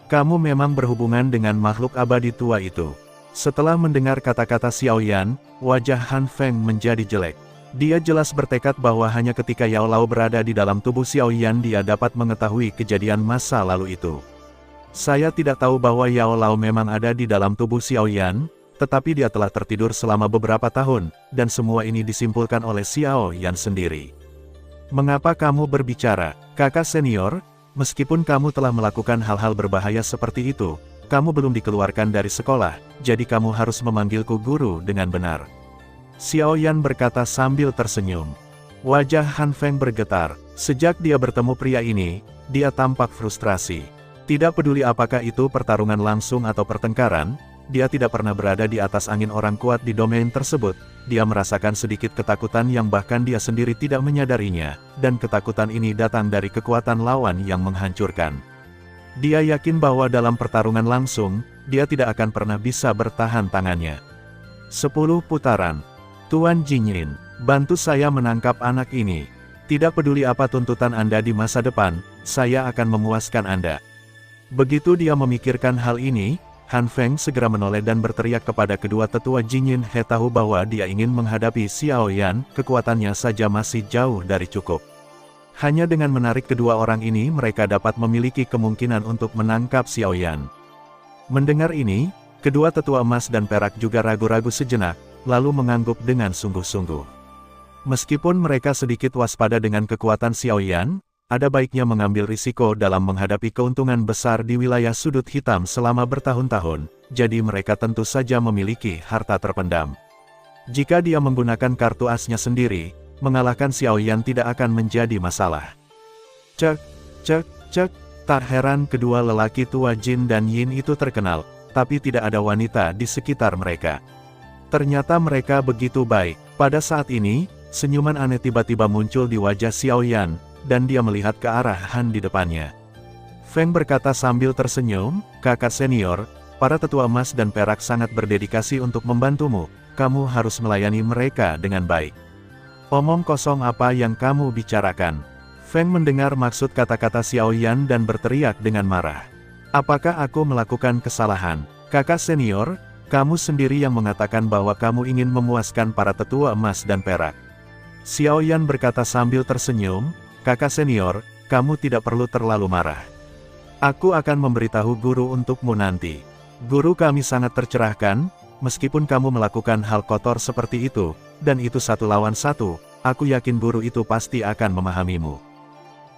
Speaker 1: Kamu memang berhubungan dengan makhluk abadi tua itu. Setelah mendengar kata-kata Xiao Yan, wajah Han Feng menjadi jelek. Dia jelas bertekad bahwa hanya ketika Yao Lao berada di dalam tubuh Xiao Yan dia dapat mengetahui kejadian masa lalu itu. Saya tidak tahu bahwa Yao Lao memang ada di dalam tubuh Xiao Yan, tetapi dia telah tertidur selama beberapa tahun, dan semua ini disimpulkan oleh Xiao Yan sendiri. Mengapa kamu berbicara, kakak senior? Meskipun kamu telah melakukan hal-hal berbahaya seperti itu, kamu belum dikeluarkan dari sekolah, jadi kamu harus memanggilku guru dengan benar. Xiao Yan berkata sambil tersenyum. Wajah Han Feng bergetar. Sejak dia bertemu pria ini, dia tampak frustrasi. Tidak peduli apakah itu pertarungan langsung atau pertengkaran, dia tidak pernah berada di atas angin orang kuat di domain tersebut. Dia merasakan sedikit ketakutan yang bahkan dia sendiri tidak menyadarinya, dan ketakutan ini datang dari kekuatan lawan yang menghancurkan. Dia yakin bahwa dalam pertarungan langsung, dia tidak akan pernah bisa bertahan tangannya. 10 putaran. Tuan Jinyin, bantu saya menangkap anak ini. Tidak peduli apa tuntutan Anda di masa depan, saya akan memuaskan Anda. Begitu dia memikirkan hal ini, Han Feng segera menoleh dan berteriak kepada kedua tetua Jinyin He tahu bahwa dia ingin menghadapi Xiao Yan, kekuatannya saja masih jauh dari cukup. Hanya dengan menarik kedua orang ini mereka dapat memiliki kemungkinan untuk menangkap Xiao Yan. Mendengar ini, kedua tetua emas dan perak juga ragu-ragu sejenak, lalu mengangguk dengan sungguh-sungguh. Meskipun mereka sedikit waspada dengan kekuatan Xiao Yan, ada baiknya mengambil risiko dalam menghadapi keuntungan besar di wilayah sudut hitam selama bertahun-tahun, jadi mereka tentu saja memiliki harta terpendam. Jika dia menggunakan kartu asnya sendiri, mengalahkan Xiao Yan tidak akan menjadi masalah. Cek, cek, cek, tak heran kedua lelaki tua Jin dan Yin itu terkenal, tapi tidak ada wanita di sekitar mereka. Ternyata mereka begitu baik. Pada saat ini, senyuman aneh tiba-tiba muncul di wajah Xiao Yan, dan dia melihat ke arah Han di depannya. Feng berkata sambil tersenyum, kakak senior, para tetua emas dan perak sangat berdedikasi untuk membantumu, kamu harus melayani mereka dengan baik. Omong kosong apa yang kamu bicarakan? Feng mendengar maksud kata-kata Xiao Yan dan berteriak dengan marah. Apakah aku melakukan kesalahan? Kakak senior, kamu sendiri yang mengatakan bahwa kamu ingin memuaskan para tetua emas dan perak. Xiao Yan berkata sambil tersenyum, kakak senior, kamu tidak perlu terlalu marah. Aku akan memberitahu guru untukmu nanti. Guru kami sangat tercerahkan, meskipun kamu melakukan hal kotor seperti itu, dan itu 1 lawan 1, aku yakin guru itu pasti akan memahamimu.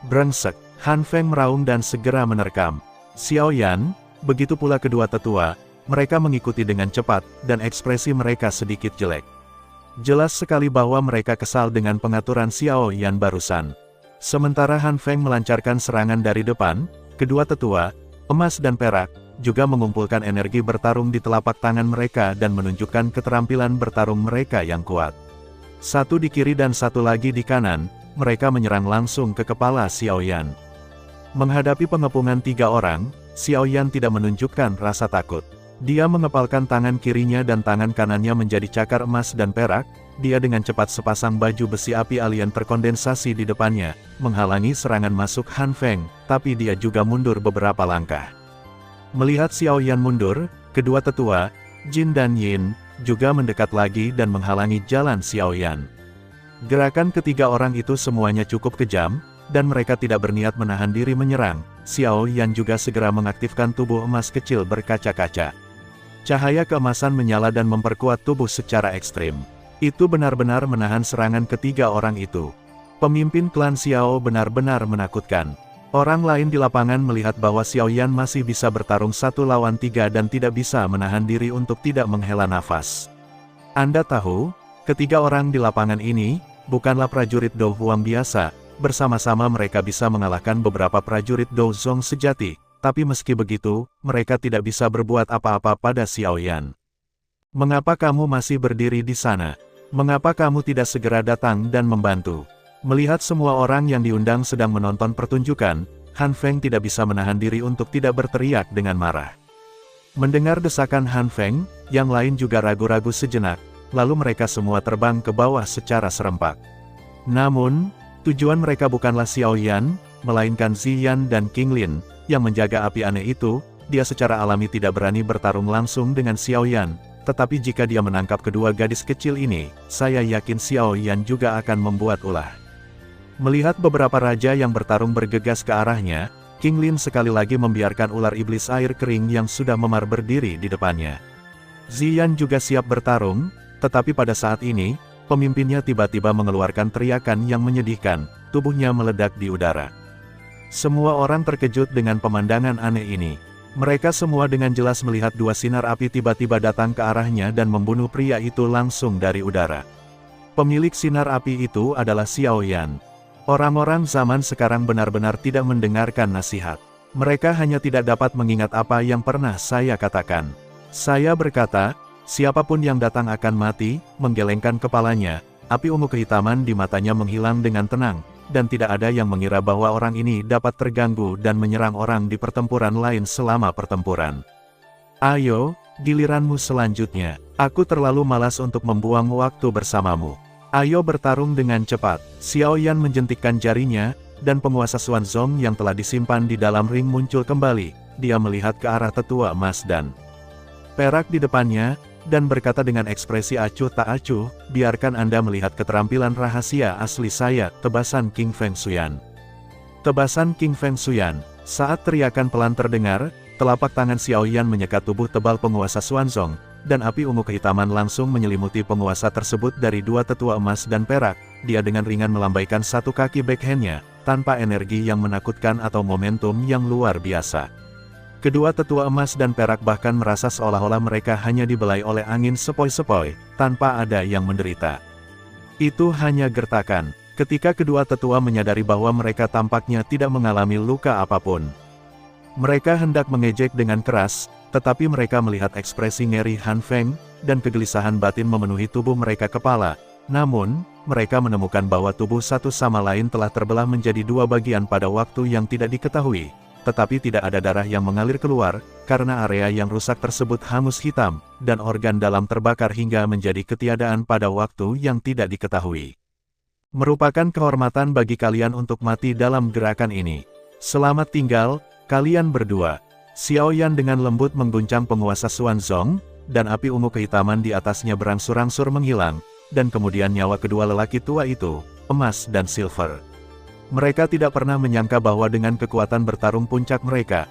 Speaker 1: Brengsek, Han Feng meraung dan segera menerkam. Xiao Yan, begitu pula kedua tetua, mereka mengikuti dengan cepat, dan ekspresi mereka sedikit jelek. Jelas sekali bahwa mereka kesal dengan pengaturan Xiao Yan barusan. Sementara Han Feng melancarkan serangan dari depan, kedua tetua, emas dan perak, juga mengumpulkan energi bertarung di telapak tangan mereka dan menunjukkan keterampilan bertarung mereka yang kuat. Satu di kiri dan satu lagi di kanan, mereka menyerang langsung ke kepala Xiao Yan. Menghadapi pengepungan 3 orang, Xiao Yan tidak menunjukkan rasa takut. Dia mengepalkan tangan kirinya dan tangan kanannya menjadi cakar emas dan perak, dia dengan cepat sepasang baju besi api alien terkondensasi di depannya, menghalangi serangan masuk Han Feng, tapi dia juga mundur beberapa langkah. Melihat Xiao Yan mundur, kedua tetua, Jin dan Yin, juga mendekat lagi dan menghalangi jalan Xiao Yan. Gerakan ketiga orang itu semuanya cukup kejam, dan mereka tidak berniat menahan diri menyerang. Xiao Yan juga segera mengaktifkan tubuh emas kecil berkaca-kaca. Cahaya keemasan menyala dan memperkuat tubuh secara ekstrim. Itu benar-benar menahan serangan ketiga orang itu. Pemimpin klan Xiao benar-benar menakutkan. Orang lain di lapangan melihat bahwa Xiao Yan masih bisa bertarung 1 lawan 3 dan tidak bisa menahan diri untuk tidak menghela nafas. Anda tahu, ketiga orang di lapangan ini bukanlah prajurit Dou Huang biasa. Bersama-sama mereka bisa mengalahkan beberapa prajurit Dou Zong sejati, tapi meski begitu, mereka tidak bisa berbuat apa-apa pada Xiao Yan. Mengapa kamu masih berdiri di sana? Mengapa kamu tidak segera datang dan membantu? Melihat semua orang yang diundang sedang menonton pertunjukan, Han Feng tidak bisa menahan diri untuk tidak berteriak dengan marah. Mendengar desakan Han Feng, yang lain juga ragu-ragu sejenak, lalu mereka semua terbang ke bawah secara serempak. Namun, tujuan mereka bukanlah Xiao Yan, melainkan Ziyan dan King Lin, yang menjaga api aneh itu. Dia secara alami tidak berani bertarung langsung dengan Xiao Yan, tetapi jika dia menangkap kedua gadis kecil ini, saya yakin Xiao Yan juga akan membuat ulah. Melihat beberapa raja yang bertarung bergegas ke arahnya, King Lin sekali lagi membiarkan ular iblis air kering yang sudah memar berdiri di depannya. Ziyan juga siap bertarung, tetapi pada saat ini, pemimpinnya tiba-tiba mengeluarkan teriakan yang menyedihkan, tubuhnya meledak di udara. Semua orang terkejut dengan pemandangan aneh ini. Mereka semua dengan jelas melihat dua sinar api tiba-tiba datang ke arahnya dan membunuh pria itu langsung dari udara. Pemilik sinar api itu adalah Xiao Yan. Orang-orang zaman sekarang benar-benar tidak mendengarkan nasihat. Mereka hanya tidak dapat mengingat apa yang pernah saya katakan. Saya berkata, siapapun yang datang akan mati. Menggelengkan kepalanya, api ungu kehitaman di matanya menghilang dengan tenang, dan tidak ada yang mengira bahwa orang ini dapat terganggu dan menyerang orang di pertempuran lain selama pertempuran. Ayo, giliranmu selanjutnya. Aku terlalu malas untuk membuang waktu bersamamu. Ayo bertarung dengan cepat. Xiao Yan menjentikkan jarinya, dan penguasa Xuanzong yang telah disimpan di dalam ring muncul kembali. Dia melihat ke arah tetua emas dan perak di depannya, dan berkata dengan ekspresi acuh tak acuh, biarkan Anda melihat keterampilan rahasia asli saya, tebasan King Feng Shuyan. Tebasan King Feng Shuyan. Saat teriakan pelan terdengar, telapak tangan Xiao Yan menyekat tubuh tebal penguasa Xuanzong, dan api ungu kehitaman langsung menyelimuti penguasa tersebut dari dua tetua emas dan perak. Dia dengan ringan melambaikan satu kaki backhand-nya, tanpa energi yang menakutkan atau momentum yang luar biasa. Kedua tetua emas dan perak bahkan merasa seolah-olah mereka hanya dibelai oleh angin sepoi-sepoi, tanpa ada yang menderita. Itu hanya gertakan, ketika kedua tetua menyadari bahwa mereka tampaknya tidak mengalami luka apapun. Mereka hendak mengejek dengan keras, tetapi mereka melihat ekspresi ngeri Han Feng, dan kegelisahan batin memenuhi tubuh mereka kepala. Namun, mereka menemukan bahwa tubuh satu sama lain telah terbelah menjadi dua bagian pada waktu yang tidak diketahui. Tetapi tidak ada darah yang mengalir keluar, karena area yang rusak tersebut hangus hitam, dan organ dalam terbakar hingga menjadi ketiadaan pada waktu yang tidak diketahui. Merupakan kehormatan bagi kalian untuk mati dalam gerakan ini. Selamat tinggal, kalian berdua. Xiao Yan dengan lembut mengguncang penguasa Xuanzong, dan api ungu kehitaman di atasnya berangsur-angsur menghilang, dan kemudian nyawa kedua lelaki tua itu, emas dan silver. Mereka tidak pernah menyangka bahwa dengan kekuatan bertarung puncak mereka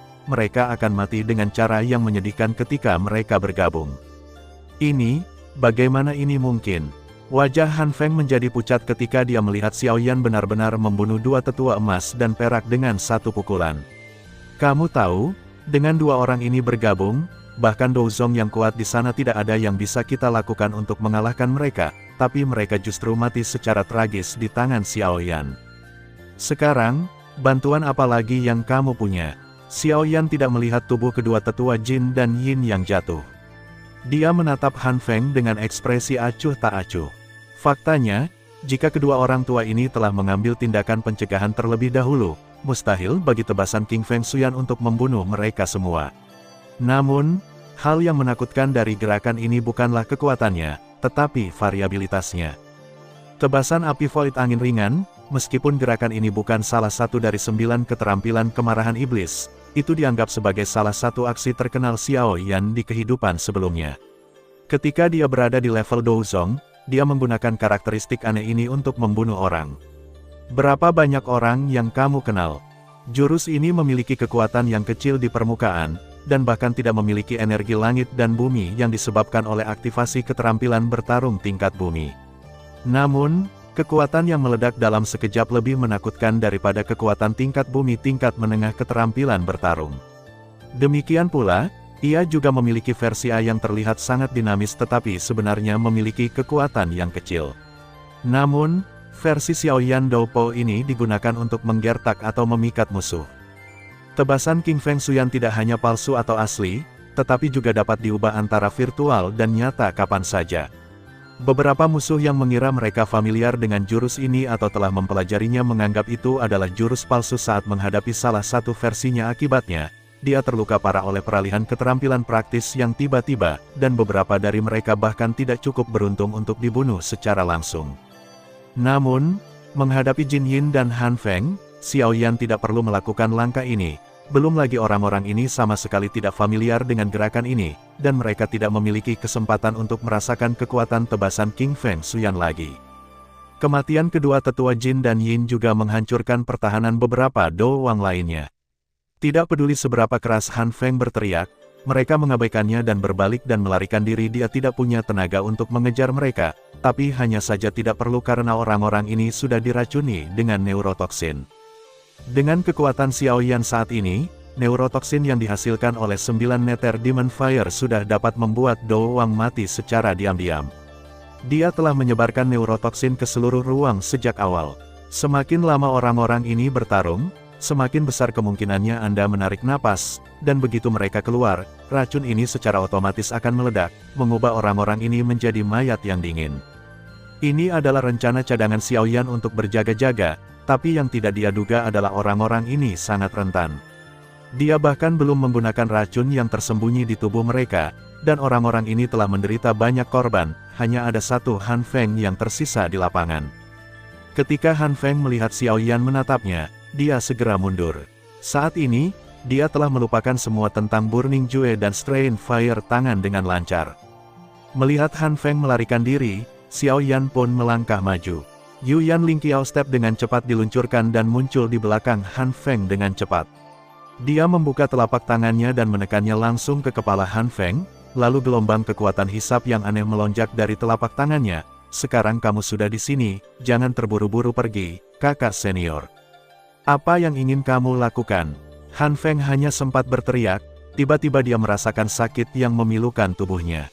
Speaker 1: akan mati dengan cara yang menyedihkan ketika mereka bergabung. Ini, bagaimana ini mungkin? Wajah Han Feng menjadi pucat ketika dia melihat Xiao Yan benar-benar membunuh dua tetua emas dan perak dengan satu pukulan. Kamu tahu, dengan dua orang ini bergabung, bahkan Dou Zong yang kuat di sana tidak ada yang bisa kita lakukan untuk mengalahkan mereka, tapi mereka justru mati secara tragis di tangan Xiao Yan. Sekarang, bantuan apa lagi yang kamu punya? Xiao Yan tidak melihat tubuh kedua tetua Jin dan Yin yang jatuh. Dia menatap Han Feng dengan ekspresi acuh tak acuh. Faktanya, jika kedua orang tua ini telah mengambil tindakan pencegahan terlebih dahulu, mustahil bagi tebasan King Feng Shuyan untuk membunuh mereka semua. Namun, hal yang menakutkan dari gerakan ini bukanlah kekuatannya, tetapi variabilitasnya. Tebasan api void angin ringan. Meskipun gerakan ini bukan salah satu dari 9 keterampilan kemarahan iblis, itu dianggap sebagai salah satu aksi terkenal Xiao Yan di kehidupan sebelumnya. Ketika dia berada di level Dou Zong, dia menggunakan karakteristik aneh ini untuk membunuh orang. Berapa banyak orang yang kamu kenal? Jurus ini memiliki kekuatan yang kecil di permukaan, dan bahkan tidak memiliki energi langit dan bumi yang disebabkan oleh aktivasi keterampilan bertarung tingkat bumi. Namun, kekuatan yang meledak dalam sekejap lebih menakutkan daripada kekuatan tingkat bumi tingkat menengah keterampilan bertarung. Demikian pula, ia juga memiliki versi A yang terlihat sangat dinamis tetapi sebenarnya memiliki kekuatan yang kecil. Namun, versi Xiaoyan Doupo ini digunakan untuk menggertak atau memikat musuh. Tebasan King Feng Shuyan tidak hanya palsu atau asli, tetapi juga dapat diubah antara virtual dan nyata kapan saja. Beberapa musuh yang mengira mereka familiar dengan jurus ini atau telah mempelajarinya menganggap itu adalah jurus palsu saat menghadapi salah satu versinya. Akibatnya, dia terluka parah oleh peralihan keterampilan praktis yang tiba-tiba, dan beberapa dari mereka bahkan tidak cukup beruntung untuk dibunuh secara langsung. Namun, menghadapi Jin Yin dan Han Feng, Xiaoyan tidak perlu melakukan langkah ini, belum lagi orang-orang ini sama sekali tidak familiar dengan gerakan ini, dan mereka tidak memiliki kesempatan untuk merasakan kekuatan tebasan King Feng Shuyan lagi. Kematian kedua tetua Jin dan Yin juga menghancurkan pertahanan beberapa doang lainnya. Tidak peduli seberapa keras Han Feng berteriak, mereka mengabaikannya dan berbalik dan melarikan diri. Dia tidak punya tenaga untuk mengejar mereka, tapi hanya saja tidak perlu karena orang-orang ini sudah diracuni dengan neurotoksin. Dengan kekuatan Xiaoyan saat ini, neurotoksin yang dihasilkan oleh 9 Nether Demon Fire sudah dapat membuat Do Wang mati secara diam-diam. Dia telah menyebarkan neurotoksin ke seluruh ruang sejak awal. Semakin lama orang-orang ini bertarung, semakin besar kemungkinannya Anda menarik napas, dan begitu mereka keluar, racun ini secara otomatis akan meledak, mengubah orang-orang ini menjadi mayat yang dingin. Ini adalah rencana cadangan Xiaoyan untuk berjaga-jaga, tapi yang tidak dia duga adalah orang-orang ini sangat rentan. Dia bahkan belum menggunakan racun yang tersembunyi di tubuh mereka, dan orang-orang ini telah menderita banyak korban, hanya ada satu Han Feng yang tersisa di lapangan. Ketika Han Feng melihat Xiaoyan menatapnya, dia segera mundur. Saat ini, dia telah melupakan semua tentang Burning Jue dan Strain Fire tangan dengan lancar. Melihat Han Feng melarikan diri, Xiaoyan pun melangkah maju. Yuyan Lingqiao Step dengan cepat diluncurkan dan muncul di belakang Han Feng dengan cepat. Dia membuka telapak tangannya dan menekannya langsung ke kepala Han Feng, lalu gelombang kekuatan hisap yang aneh melonjak dari telapak tangannya. Sekarang kamu sudah di sini, jangan terburu-buru pergi, kakak senior. Apa yang ingin kamu lakukan? Han Feng hanya sempat berteriak, tiba-tiba dia merasakan sakit yang memilukan tubuhnya.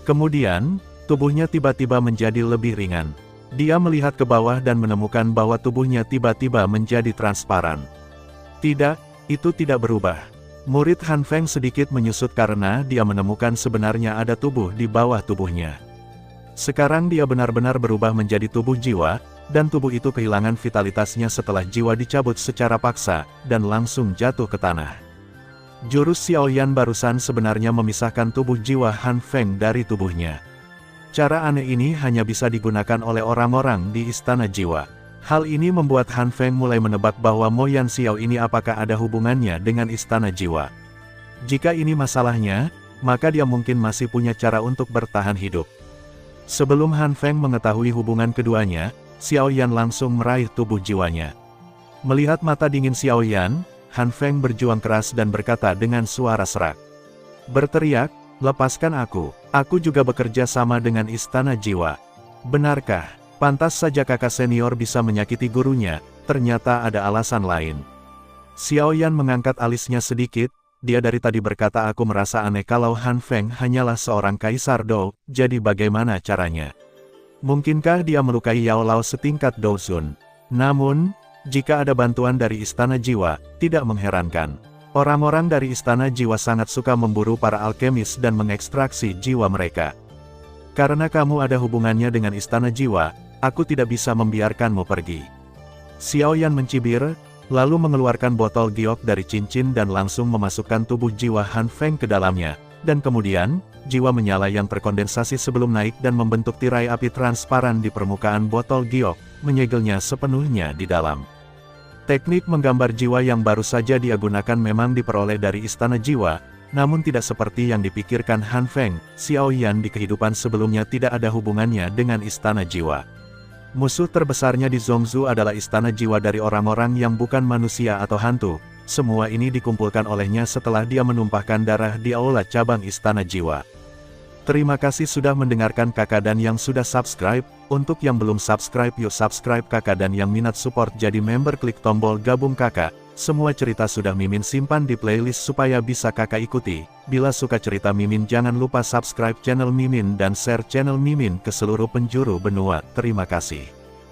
Speaker 1: Kemudian, tubuhnya tiba-tiba menjadi lebih ringan. Dia melihat ke bawah dan menemukan bahwa tubuhnya tiba-tiba menjadi transparan. Tidak, itu tidak berubah. Murid Han Feng sedikit menyusut karena dia menemukan sebenarnya ada tubuh di bawah tubuhnya. Sekarang dia benar-benar berubah menjadi tubuh jiwa, dan tubuh itu kehilangan vitalitasnya setelah jiwa dicabut secara paksa, dan langsung jatuh ke tanah. Jurus Xiaoyan barusan sebenarnya memisahkan tubuh jiwa Han Feng dari tubuhnya. Cara aneh ini hanya bisa digunakan oleh orang-orang di Istana Jiwa. Hal ini membuat Han Feng mulai menebak bahwa Mo Yan Xiao ini apakah ada hubungannya dengan Istana Jiwa. Jika ini masalahnya, maka dia mungkin masih punya cara untuk bertahan hidup. Sebelum Han Feng mengetahui hubungan keduanya, Xiaoyan langsung meraih tubuh jiwanya. Melihat mata dingin Xiaoyan, Han Feng berjuang keras dan berkata dengan suara serak. Berteriak, lepaskan aku juga bekerja sama dengan Istana Jiwa. Benarkah? Pantas saja kakak senior bisa menyakiti gurunya, ternyata ada alasan lain. Xiaoyan mengangkat alisnya sedikit, dia dari tadi berkata aku merasa aneh kalau Han Feng hanyalah seorang kaisar Dou, jadi bagaimana caranya? Mungkinkah dia melukai Yao Lao setingkat Dou Sun? Namun, jika ada bantuan dari Istana Jiwa, tidak mengherankan. Orang-orang dari Istana Jiwa sangat suka memburu para alkemis dan mengekstraksi jiwa mereka. Karena kamu ada hubungannya dengan Istana Jiwa, aku tidak bisa membiarkanmu pergi. Xiaoyan mencibir, lalu mengeluarkan botol giok dari cincin dan langsung memasukkan tubuh jiwa Han Feng ke dalamnya, dan kemudian, jiwa menyala yang terkondensasi sebelum naik dan membentuk tirai api transparan di permukaan botol giok, menyegelnya sepenuhnya di dalam. Teknik menggambar jiwa yang baru saja dia gunakan memang diperoleh dari Istana Jiwa, namun tidak seperti yang dipikirkan Han Feng. Xiaoyan di kehidupan sebelumnya tidak ada hubungannya dengan Istana Jiwa. Musuh terbesarnya di Zhongzhou adalah Istana Jiwa dari orang-orang yang bukan manusia atau hantu, Semua ini dikumpulkan olehnya setelah dia menumpahkan darah di aula cabang Istana Jiwa. Terima kasih sudah mendengarkan kakak dan yang sudah subscribe. Untuk yang belum subscribe yuk subscribe kakak, dan yang minat support jadi member klik tombol gabung kakak. Semua cerita sudah Mimin simpan di playlist supaya bisa kakak ikuti. Bila suka cerita Mimin jangan lupa subscribe channel Mimin dan share channel Mimin ke seluruh penjuru benua. Terima kasih.